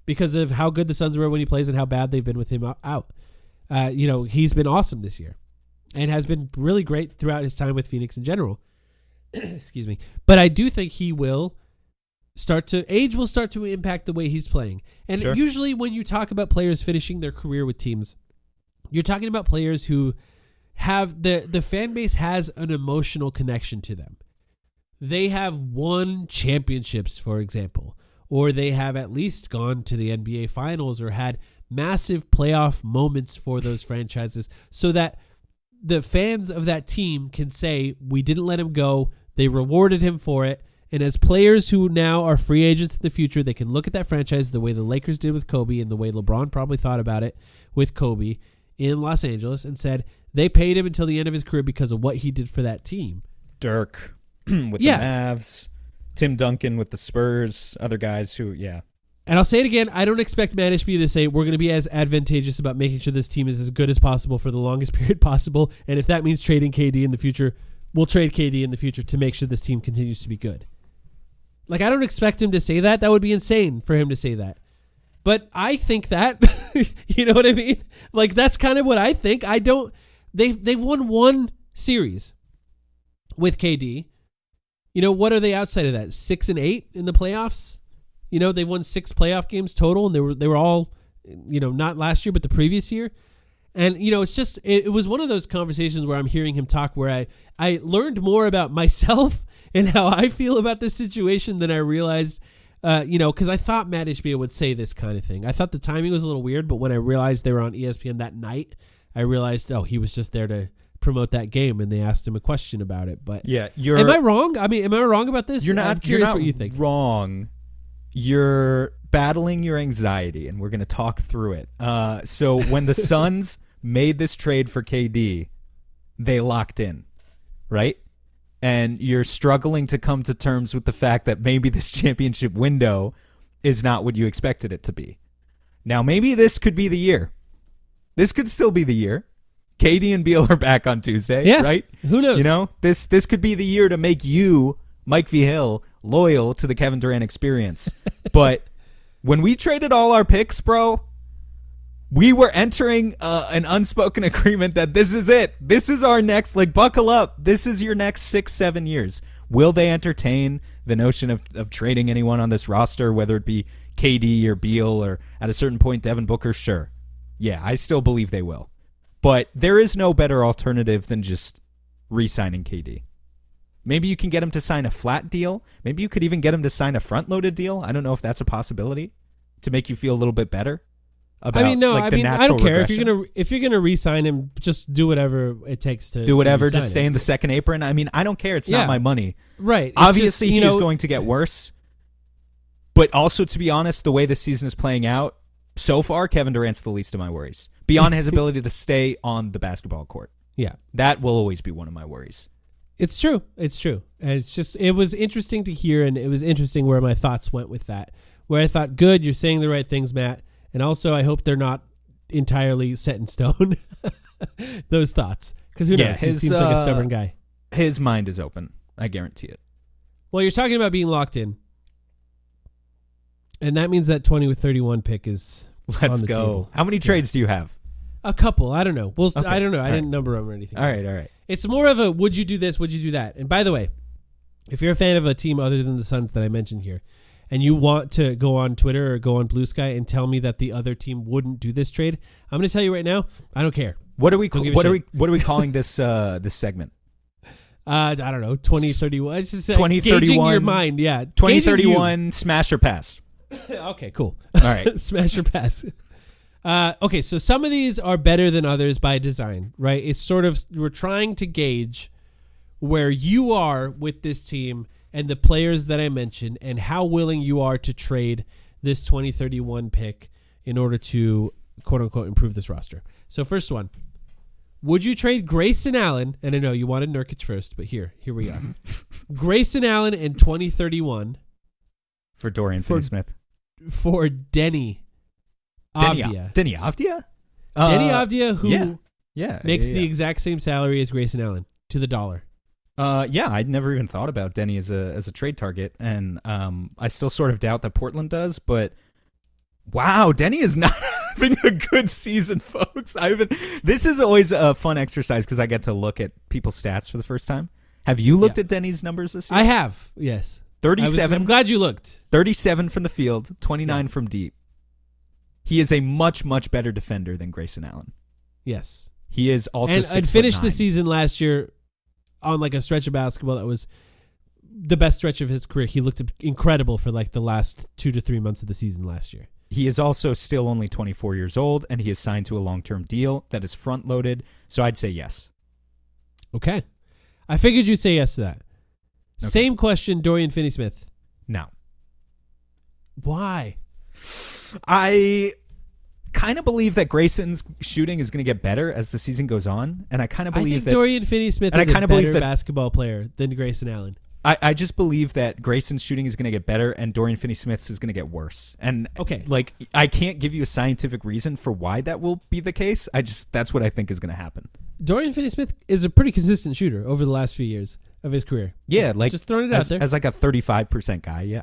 because of how good the Suns were when he plays and how bad they've been with him out. He's been awesome this year and has been really great throughout his time with Phoenix in general. Excuse me. But I do think age will start to impact the way he's playing. And Sure. Usually when you talk about players finishing their career with teams, you're talking about players who have the fan base has an emotional connection to them. They have won championships, for example, or they have at least gone to the NBA Finals or had massive playoff moments for those franchises, so that the fans of that team can say, we didn't let him go, they rewarded him for it. And as players who now are free agents in the future, they can look at that franchise the way the Lakers did with Kobe and the way LeBron probably thought about it with Kobe in Los Angeles and said they paid him until the end of his career because of what he did for that team. Dirk with the Mavs, Tim Duncan with the Spurs, other guys who, yeah. And I'll say it again, I don't expect Matt Ishbia to say we're going to be as advantageous about making sure this team is as good as possible for the longest period possible. And if that means trading KD in the future, we'll trade KD in the future to make sure this team continues to be good. Like, I don't expect him to say that. That would be insane for him to say that. But I think that, you know what I mean? Like, that's kind of what I think. They've won one series with KD. You know, what are they outside of that? 6-8 in the playoffs? You know, they've won 6 playoff games total, and they were all, you know, not last year, but the previous year. And, you know, it's just, it was one of those conversations where I'm hearing him talk where I learned more about myself and how I feel about this situation than I realized, you know, because I thought Matt Ishbia would say this kind of thing. I thought the timing was a little weird, but when I realized they were on ESPN that night, I realized, oh, he was just there to promote that game, and they asked him a question about it. But yeah, am I wrong? I mean, am I wrong about this? I'm curious what you think. Wrong. You're battling your anxiety, and we're going to talk through it. So when the Suns made this trade for KD, they locked in, right? And you're struggling to come to terms with the fact that maybe this championship window is not what you expected it to be. Now, maybe this could be the year. This could still be the year. KD and Beal are back on Tuesday, right? Who knows? You know, this could be the year to make you, Mike V. Hill, loyal to the Kevin Durant experience. But when we traded all our picks, bro, we were entering an unspoken agreement that this is it. This is our next, like, buckle up. This is your next 6-7 years. Will they entertain the notion of trading anyone on this roster, whether it be KD or Beal or at a certain point Devin Booker? Sure. Yeah, I still believe they will. But there is no better alternative than just re-signing KD. Maybe you can get him to sign a flat deal. Maybe you could even get him to sign a front-loaded deal. I don't know if that's a possibility to make you feel a little bit better. About, I don't care regression. if you're gonna re-sign him. Just do whatever it takes to do whatever. To just stay in the second apron. I mean, I don't care. It's not my money. Right. Obviously, he's going to get worse. But also, to be honest, the way the season is playing out so far, Kevin Durant's the least of my worries. Beyond his ability to stay on the basketball court. Yeah, that will always be one of my worries. It's true. It's true. And it was interesting to hear, and it was interesting where my thoughts went with that. Where I thought, good, you're saying the right things, Matt. And also, I hope they're not entirely set in stone, those thoughts. Because who knows? He seems like a stubborn guy. His mind is open. I guarantee it. Well, you're talking about being locked in. And that means that 20-31 pick is Let's on the go. table. How many trades do you have? A couple. I don't know. Well, okay. I don't know. I All didn't number them or anything. All right. It's more of a, would you do this? Would you do that? And by the way, if you're a fan of a team other than the Suns that I mentioned here, and you want to go on Twitter or go on Blue Sky and tell me that the other team wouldn't do this trade, I'm going to tell you right now, I don't care. What are we calling this this segment? I don't know. 2031. It's just 2031. Gauging your mind. Yeah. 2031 smash or pass. Okay, cool. All right. Smash or pass. Okay, so some of these are better than others by design, right? It's sort of, we're trying to gauge where you are with this team and the players that I mentioned and how willing you are to trade this 2031 pick in order to, quote unquote, improve this roster. So first one, would you trade Grayson Allen? And I know you wanted Nurkic first, but here we are. Grayson Allen in 2031 for Dorian Finney-Smith. For Denny Avdia. Denny Avdia? Denny Avdia, who makes the yeah. exact same salary as Grayson Allen to the dollar. Yeah, I'd never even thought about Denny as a trade target, and I still sort of doubt that Portland does, but wow, Denny is not having a good season, folks. This is always a fun exercise because I get to look at people's stats for the first time. Have you looked at Denny's numbers this year? I have, yes. 37. I'm glad you looked. 37 from the field, 29 from deep. He is a much, much better defender than Grayson Allen. Yes. He is also and finished the season last year on like a stretch of basketball that was the best stretch of his career. He looked incredible for like the last 2 to 3 months of the season last year. He is also still only 24 years old, and he is signed to a long-term deal that is front-loaded, so I'd say yes. Okay. I figured you'd say yes to that. Okay. Same question, Dorian Finney-Smith. No. Why? I kind of believe that Grayson's shooting is going to get better as the season goes on, and I kind of believe that Dorian Finney-Smith is a better basketball player than Grayson Allen. I just believe that Grayson's shooting is going to get better and Dorian Finney-Smith's is going to get worse. And like, I can't give you a scientific reason for why that will be the case. That's what I think is going to happen. Dorian Finney-Smith is a pretty consistent shooter over the last few years of his career. Yeah, just throwing it out there as like a 35% guy. Yeah.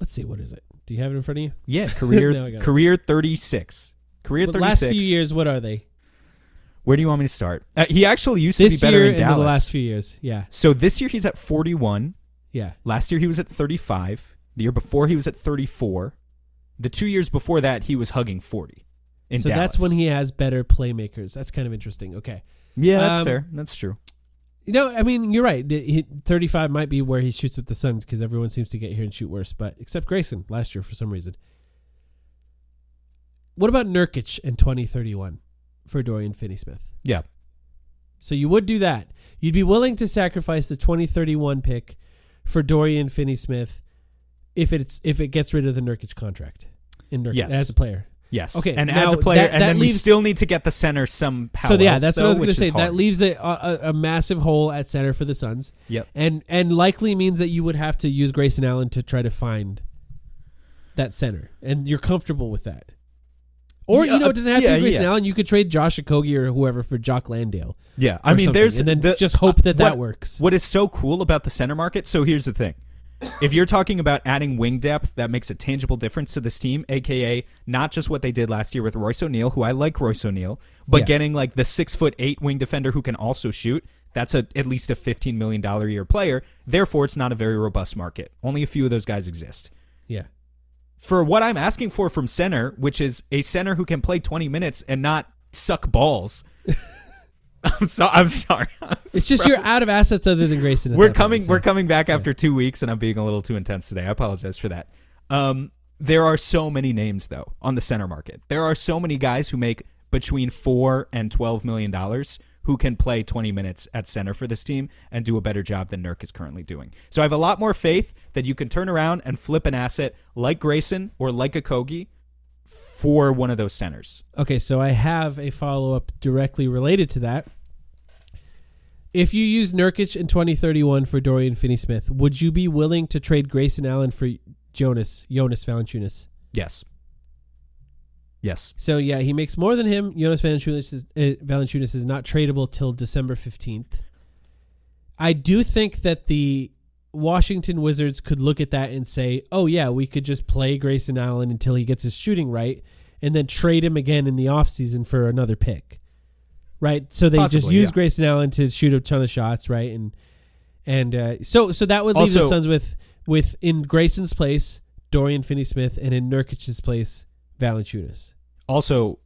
Let's see, what is it? Do you have it in front of you? Yeah, career No, career 36. Career 36. Last few years, what are they? Where do you want me to start? He actually used to be better in Dallas. The last few years, yeah. So this year he's at 41. Yeah. Last year he was at 35. The year before he was at 34. The 2 years before that he was hugging 40 in so Dallas. That's when he has better playmakers. That's kind of interesting. Okay. Yeah, that's fair. That's true. I mean, you're right. 35 might be where he shoots with the Suns because everyone seems to get here and shoot worse, but except Grayson last year for some reason. What about Nurkic in 2031 for Dorian Finney-Smith? Yeah. So you would do that. You'd be willing to sacrifice the 2031 pick for Dorian Finney-Smith if it gets rid of the Nurkic contract in Nurkic yes. as a player. Yes. Okay. And now as a player, that and then leaves, we still need to get the center somehow. So yeah, that's what I was going to say. Hard. That leaves a massive hole at center for the Suns. Yep. And likely means that you would have to use Grayson Allen to try to find that center, and you're comfortable with that. Or it doesn't have to be Grayson Allen. You could trade Josh Okogie or whoever for Jock Landale. Yeah, I mean, there's and then just hope that works. What is so cool about the center market? So here's the thing: if you're talking about adding wing depth, that makes a tangible difference to this team. AKA not just what they did last year with Royce O'Neal, who I like Royce O'Neal, but getting like the 6'8" wing defender who can also shoot. That's at least a $15 million a year player. Therefore, it's not a very robust market. Only a few of those guys exist. Yeah. For what I'm asking for from center, which is a center who can play 20 minutes and not suck balls. I'm sorry. It's just you're out of assets other than Grayson. We're coming back after 2 weeks, and I'm being a little too intense today. I apologize for that. There are so many names though on the center market. There are so many guys who make between $4 and $12 million who can play 20 minutes at center for this team and do a better job than Nurk is currently doing. So I have a lot more faith that you can turn around and flip an asset like Grayson or like Okogie for one of those centers. Okay, so I have a follow-up directly related to that. If you use Nurkic in 2031 for Dorian Finney-Smith, would you be willing to trade Grayson Allen for Jonas Valanciunas? Yes. So, yeah, he makes more than him. Jonas Valanciunas is not tradable till December 15th. I do think that the Washington Wizards could look at that and say, oh, yeah, we could just play Grayson Allen until he gets his shooting right and then trade him again in the offseason for another pick. Right? So they just use Grayson Allen to shoot a ton of shots, right? And so that would leave the Suns with in Grayson's place, Dorian Finney-Smith, and in Nurkic's place, Valanciunas. Also,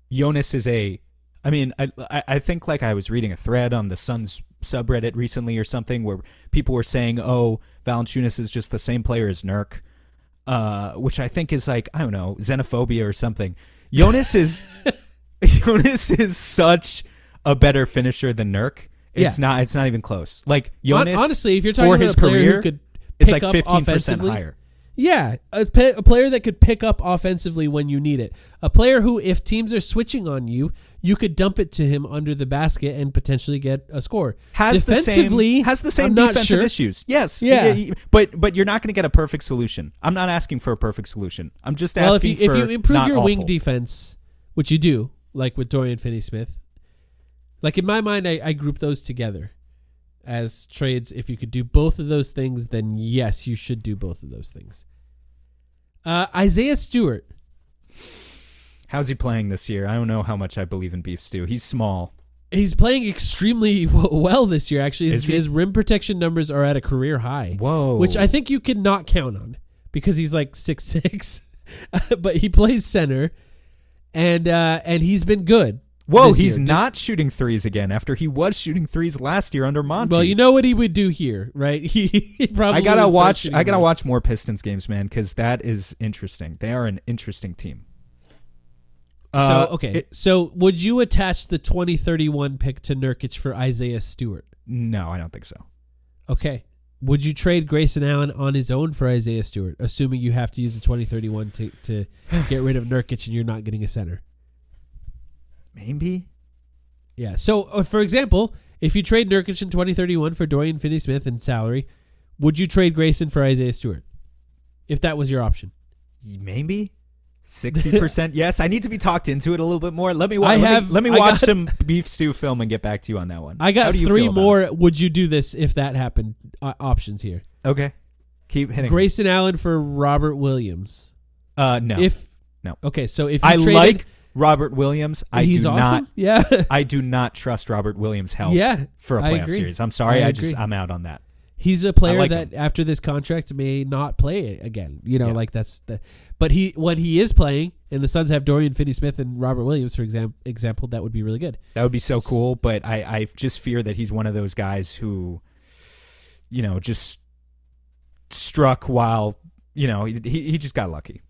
Jonas is I think like I was reading a thread on the Suns subreddit recently or something where people were saying, oh, Valanciunas is just the same player as Nurk, which I think is like, I don't know, xenophobia or something. Jonas is such a better finisher than Nurk. It's not even close. Like Jonas, honestly, if you're talking about a player who could it's pick like up 15% offensively, higher. Yeah, a player that could pick up offensively when you need it. A player who, if teams are switching on you, you could dump it to him under the basket and potentially get a score. Defensively, has the same I'm defensive issues. Yes. Yeah. But you're not going to get a perfect solution. I'm not asking for a perfect solution. I'm just asking if you improve not your awful. wing defense, which you do, like with Dorian Finney-Smith, like in my mind, I group those together as trades. If you could do both of those things, then yes, you should do both of those things. Isaiah Stewart. How's he playing this year? I don't know how much I believe in Beef Stew. He's small. He's playing extremely well this year, actually. His rim protection numbers are at a career high. Whoa. Which I think you cannot count on because he's like 6'6", but he plays center, and he's been good. Whoa, he's not shooting threes again after he was shooting threes last year under Monty. Well, you know what he would do here, right? He probably I gotta watch more Pistons games, man, because that is interesting. They are an interesting team. So would you attach the 2031 pick to Nurkic for Isaiah Stewart? No, I don't think so. Okay. Would you trade Grayson Allen on his own for Isaiah Stewart, assuming you have to use the 2031 to get rid of Nurkic and you're not getting a center? Maybe. Yeah. So, for example, if you trade Nurkic in 2031 for Dorian Finney-Smith in salary, Would you trade Grayson for Isaiah Stewart if that was your option? Maybe 60%. Yes, I need to be talked into it a little bit more. Let me I watch some beef stew film and get back to you on that one. I got How do you 3 feel about more. it? Would you do this if that happened? Options here. Okay, keep hitting. Grayson Allen for Robert Williams. No. No. Okay, so if you I traded, like Robert Williams. he's awesome. Yeah. I do not trust Robert Williams' health. Yeah, for a I playoff agree. series. I'm sorry. I agree. I'm out on that. He's a player like that him. after this contract may not play it again. You know, Yeah. like that's the. But when he is playing, and the Suns have Dorian Finney-Smith and Robert Williams, for example, that would be really good. That would be so cool. But I just fear that he's one of those guys who, just struck while, he just got lucky.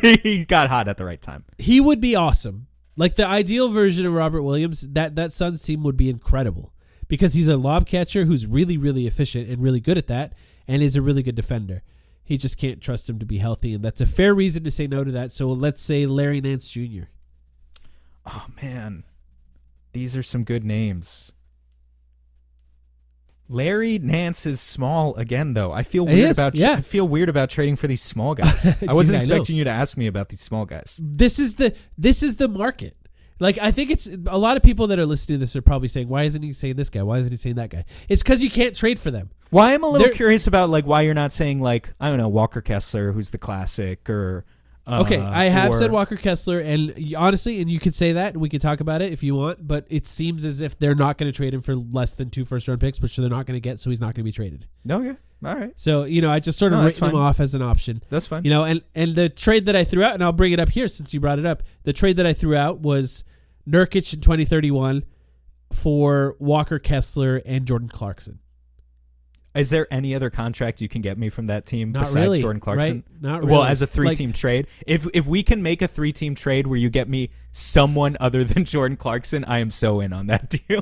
He got hot at the right time. He would be awesome. Like the ideal version of Robert Williams, that Suns team would be incredible because he's a lob catcher who's really, really efficient and really good at that, and is a really good defender. He just can't trust him to be healthy, and that's a fair reason to say no to that. So let's say Larry Nance Jr. Oh man, these are some good names. Larry Nance is small again, though. I feel weird I feel weird about trading for these small guys. I wasn't expecting you to ask me about these small guys. This is the market. Like, I think it's a lot of people that are listening to this are probably saying, why isn't he saying this guy? Why isn't he saying that guy? It's because you can't trade for them. Well, I'm a little curious about why you're not saying I don't know, Walker Kessler, who's the classic, or okay, I have said Walker Kessler, and honestly, and you could say that, and we could talk about it if you want, but it seems as if they're not going to trade him for less than 2 first-round picks, which they're not going to get, so he's not going to be traded. Okay, all right. So, I just sort of written him off as an option. That's fine. And the trade that I threw out, and I'll bring it up here since you brought it up, the trade that I threw out was Nurkic in 2031 for Walker Kessler and Jordan Clarkson. Is there any other contract you can get me from that team Not besides really, Jordan Clarkson? Right? Not really. Well, as a 3-team trade, if we can make a 3-team trade where you get me someone other than Jordan Clarkson, I am so in on that deal.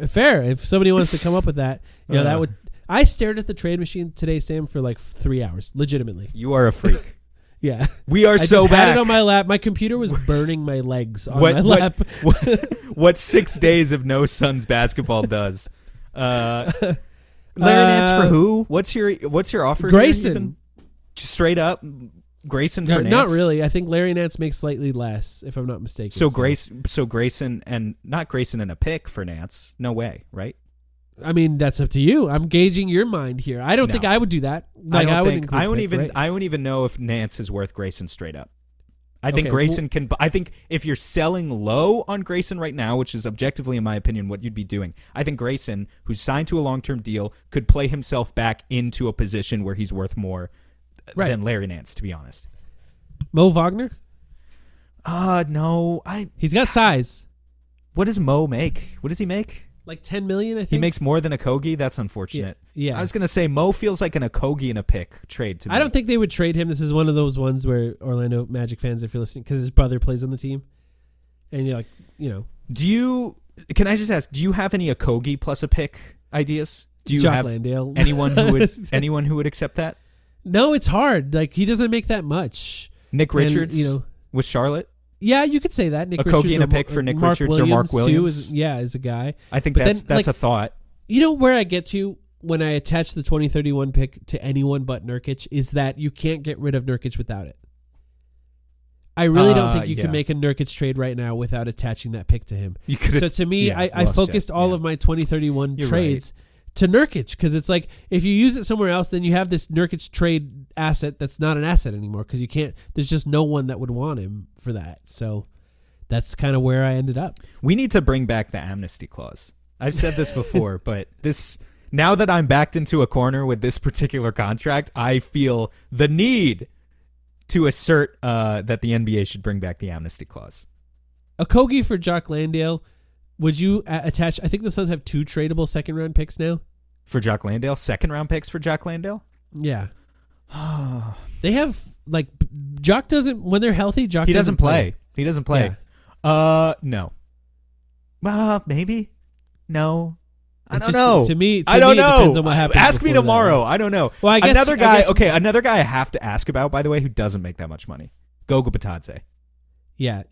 Fair. If somebody wants to come up with that, that would. I stared at the trade machine today, Sam, for like 3 hours, legitimately. You are a freak. Yeah. We are I so just back. had it on my lap. My computer was burning my legs on my lap. What 6 days of no Suns basketball does. Larry Nance for who? What's your offer? Grayson. Just straight up Grayson for Nance? Not really. I think Larry Nance makes slightly less, if I'm not mistaken. So Grayson and not Grayson and a pick for Nance. No way, right? I mean, that's up to you. I'm gauging your mind here. I don't think I would do that. Like, I wouldn't even know if Nance is worth Grayson straight up. I think Grayson can. I think if you're selling low on Grayson right now, which is objectively, in my opinion, what you'd be doing, I think Grayson, who's signed to a long-term deal, could play himself back into a position where he's worth more than Larry Nance, to be honest. Mo Wagner? No. He's got size. What does Mo make? What does he make? Like $10 million, I think. He makes more than Okogie? That's unfortunate. Yeah. I was going to say Mo feels like an Okogie and a pick trade to me. I don't think they would trade him. This is one of those ones where Orlando Magic fans, if you're listening, because his brother plays on the team. And you're like, Can I just ask, do you have any Okogie plus a pick ideas? Do you Jock have Landale. anyone who would accept that? No, it's hard. Like, he doesn't make that much. Nick Richards with Charlotte? Yeah, you could say that. Nick Okogie Richards and a pick for Nick Richards or Mark Williams. Too, is a guy. I think but that's a thought. You know where I get to when I attach the 2031 pick to anyone but Nurkic is that you can't get rid of Nurkic without it. I really don't think you can make a Nurkic trade right now without attaching that pick to him. So to me, I focused all of my 2031 trades to Nurkic because it's like if you use it somewhere else, then you have this Nurkic trade asset that's not an asset anymore because you can't. There's just no one that would want him for that. So that's kind of where I ended up. We need to bring back the amnesty clause. I've said this before, but now that I'm backed into a corner with this particular contract, I feel the need to assert that the NBA should bring back the amnesty clause. Okogie for Jock Landale. Would you attach? I think the Suns have 2 tradable second-round picks now. For Jock Landale? Second-round picks for Jock Landale? Yeah. They have, like, Jock doesn't, when they're healthy, Jock doesn't play. He doesn't play. Yeah. No. Maybe. No. I don't know. To me, I don't know. It depends on what happens. Ask me tomorrow. I don't know. Well, I guess another guy I have to ask about, by the way, who doesn't make that much money. Goga Bitadze. Yeah.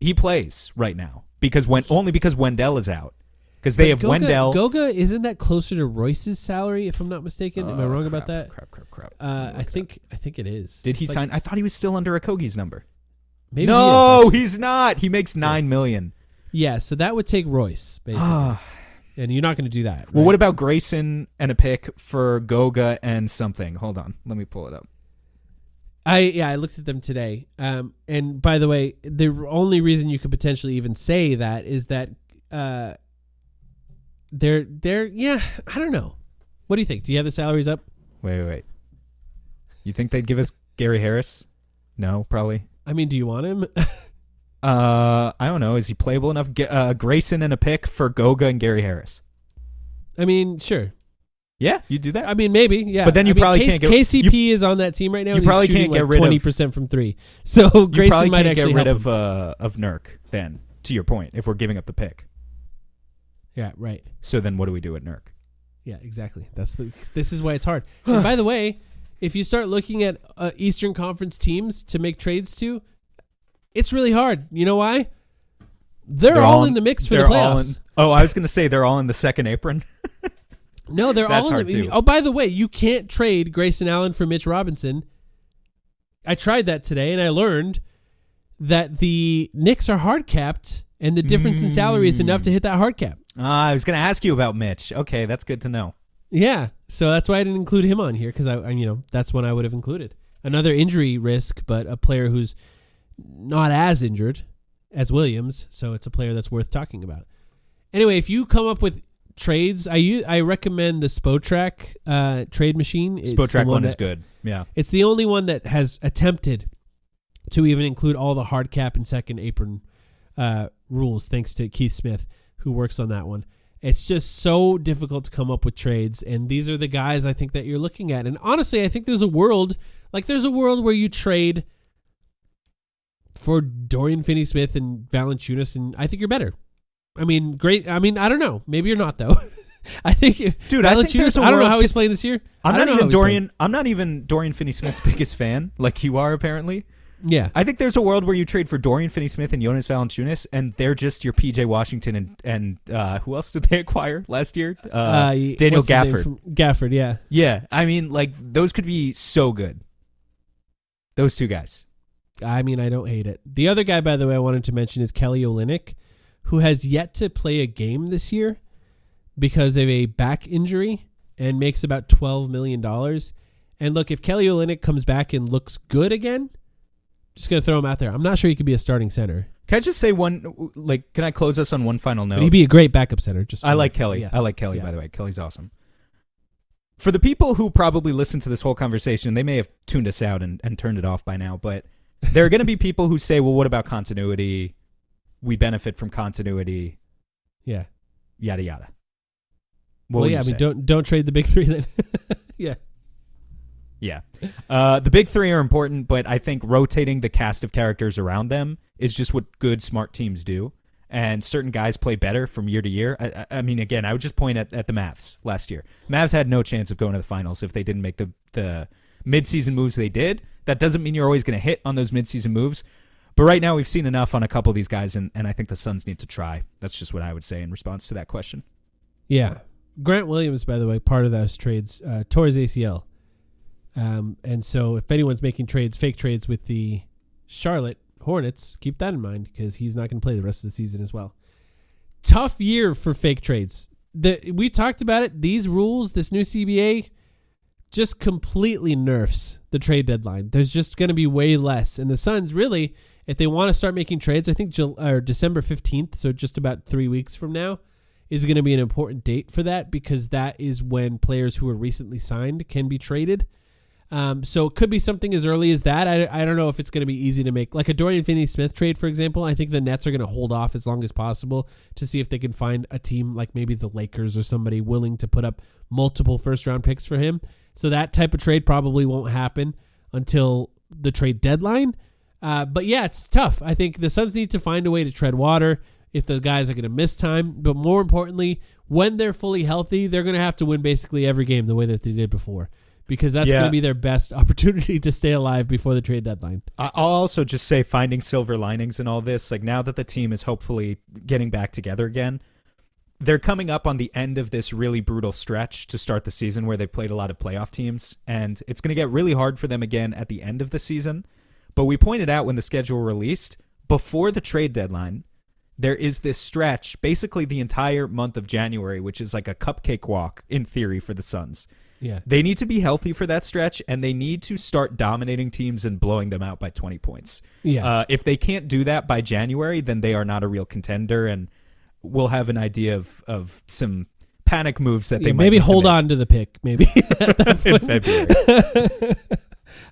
He plays right now only because Wendell is out. because they have Goga, Wendell. Goga, isn't that closer to Royce's salary, if I'm not mistaken? Am I wrong about that? Crap. I think it is. Did he It's sign? I thought he was still under Okogie's number. Maybe No, he is, he's not. He makes $9 million. Yeah, so that would take Royce, basically. And you're not going to do that. Well, right? what about Grayson and a pick for Goga and something? Hold on. Let me pull it up. I looked at them today. And by the way, the only reason you could potentially even say that is that they're I don't know. What do you think? Do you have the salaries up? Wait. You think they'd give us Gary Harris? No, probably. I mean, do you want him? I don't know. Is he playable enough? Grayson and a pick for Goga and Gary Harris. I mean, sure. Yeah, you do that. I mean, maybe, yeah. But then you probably can't get KCP is on that team right now. You and probably he's shooting can't get like rid of 20% from three. So you Grayson probably might can't actually get rid help of him. Nurk. Then, to your point, if we're giving up the pick, Yeah, right. so then what do we do at Nurk? Yeah, exactly. This is why it's hard. And by the way, if you start looking at Eastern Conference teams to make trades to, it's really hard. You know why? They're all in the mix for the playoffs. I was going to say they're all in the second apron. No, they're That's all in hard the. too. Oh, by the way, you can't trade Grayson Allen for Mitch Robinson. I tried that today, and I learned that the Knicks are hard capped, and the difference in salary is enough to hit that hard cap. I was going to ask you about Mitch. Okay, that's good to know. Yeah, so that's why I didn't include him on here because that's one I would have included. Another injury risk, but a player who's not as injured as Williams, so it's a player that's worth talking about. Anyway, if you come up with trades, I recommend the Spotrac trade machine. Spotrac one is good. Yeah, it's the only one that has attempted to even include all the hard cap and second apron rules, thanks to Keith Smith, who works on that one. It's just so difficult to come up with trades, and these are the guys I think that you're looking at. And honestly, I think there's a world where you trade for Dorian Finney-Smith and Valanciunas, and I think you're better. I mean, great. I mean, I don't know. Maybe you're not though. I think, dude. I think there's a I don't know world- how he's playing this year. I'm not even Dorian Finney-Smith's biggest fan, like you are apparently. Yeah, I think there's a world where you trade for Dorian Finney-Smith and Jonas Valanciunas, and they're just your PJ Washington and who else did they acquire last year? Daniel Gafford. Gafford, yeah. Yeah, I mean, like those could be so good. Those two guys. I mean, I don't hate it. The other guy, by the way, I wanted to mention is Kelly Olynyk, who has yet to play a game this year because of a back injury and makes about $12 million. And look, if Kelly Olynyk comes back and looks good again, just going to throw him out there. I'm not sure he could be a starting center. Can I just say can I close us on one final note? But he'd be a great backup center. I like Kelly. Yes. I like Kelly, Yeah. by the way. Kelly's awesome. For the people who probably listen to this whole conversation, they may have tuned us out and turned it off by now, but there are going to be people who say, well, what about continuity? We benefit from continuity, Yeah. yada, yada. Don't trade the big three then. Yeah. Yeah. The big three are important, but I think rotating the cast of characters around them is just what good, smart teams do. And certain guys play better from year to year. I mean, again, I would just point at the Mavs last year. Mavs had no chance of going to the finals if they didn't make the midseason moves they did. That doesn't mean you're always going to hit on those midseason moves. But right now we've seen enough on a couple of these guys, and I think the Suns need to try. That's just what I would say in response to that question. Yeah. Grant Williams, by the way, part of those trades, tore his ACL. And so if anyone's making fake trades with the Charlotte Hornets, keep that in mind because he's not going to play the rest of the season as well. Tough year for fake trades. We talked about it. These rules, this new CBA, just completely nerfs the trade deadline. There's just going to be way less. And the Suns really, if they want to start making trades, I think December 15th, so just about 3 weeks from now, is going to be an important date for that because that is when players who were recently signed can be traded. So it could be something as early as that. I don't know if it's going to be easy to make. Like a Dorian Finney-Smith trade, for example, I think the Nets are going to hold off as long as possible to see if they can find a team like maybe the Lakers or somebody willing to put up multiple first-round picks for him. So that type of trade probably won't happen until the trade deadline. But yeah, it's tough. I think the Suns need to find a way to tread water if the guys are going to miss time. But more importantly, when they're fully healthy, they're going to have to win basically every game the way that they did before. Because that's going to be their best opportunity to stay alive before the trade deadline. I'll also just say finding silver linings in all this. Like now that the team is hopefully getting back together again, they're coming up on the end of this really brutal stretch to start the season where they've played a lot of playoff teams, and it's going to get really hard for them again at the end of the season. But we pointed out when the schedule released, before the trade deadline, there is this stretch, basically the entire month of January, which is like a cupcake walk in theory for the Suns. Yeah. They need to be healthy for that stretch, and they need to start dominating teams and blowing them out by 20 points. Yeah. If they can't do that by January, then they are not a real contender, and we'll have an idea of some panic moves that they might maybe need to hold make on to the pick, maybe. in February.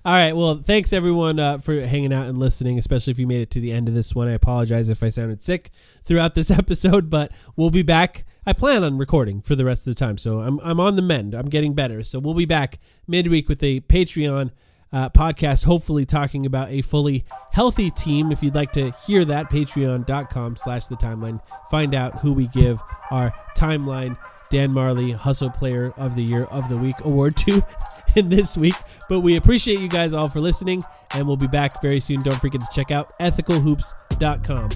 All right. Well, thanks everyone for hanging out and listening, especially if you made it to the end of this one. I apologize if I sounded sick throughout this episode, but we'll be back. I plan on recording for the rest of the time, so I'm on the mend. I'm getting better. So we'll be back midweek with a Patreon podcast, hopefully talking about a fully healthy team. If you'd like to hear that, patreon.com/thetimeline. Find out who we give our Timeline Dan Marley Hustle Player of the Year of the Week award to in this week. But we appreciate you guys all for listening, and we'll be back very soon. Don't forget to check out ethicalhoops.com.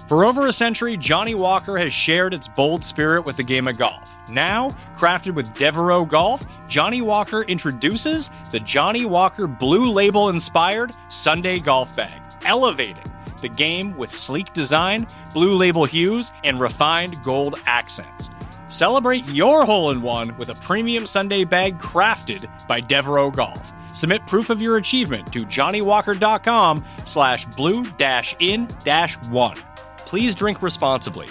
For over a century, Johnny Walker has shared its bold spirit with the game of golf. Now, crafted with Devereaux Golf, Johnny Walker introduces the Johnny Walker Blue Label-inspired Sunday Golf Bag, elevating the game with sleek design, Blue Label hues, and refined gold accents. Celebrate your hole-in-one with a premium Sunday bag crafted by Devereaux Golf. Submit proof of your achievement to johnnywalker.com/blue-in-1. Please drink responsibly.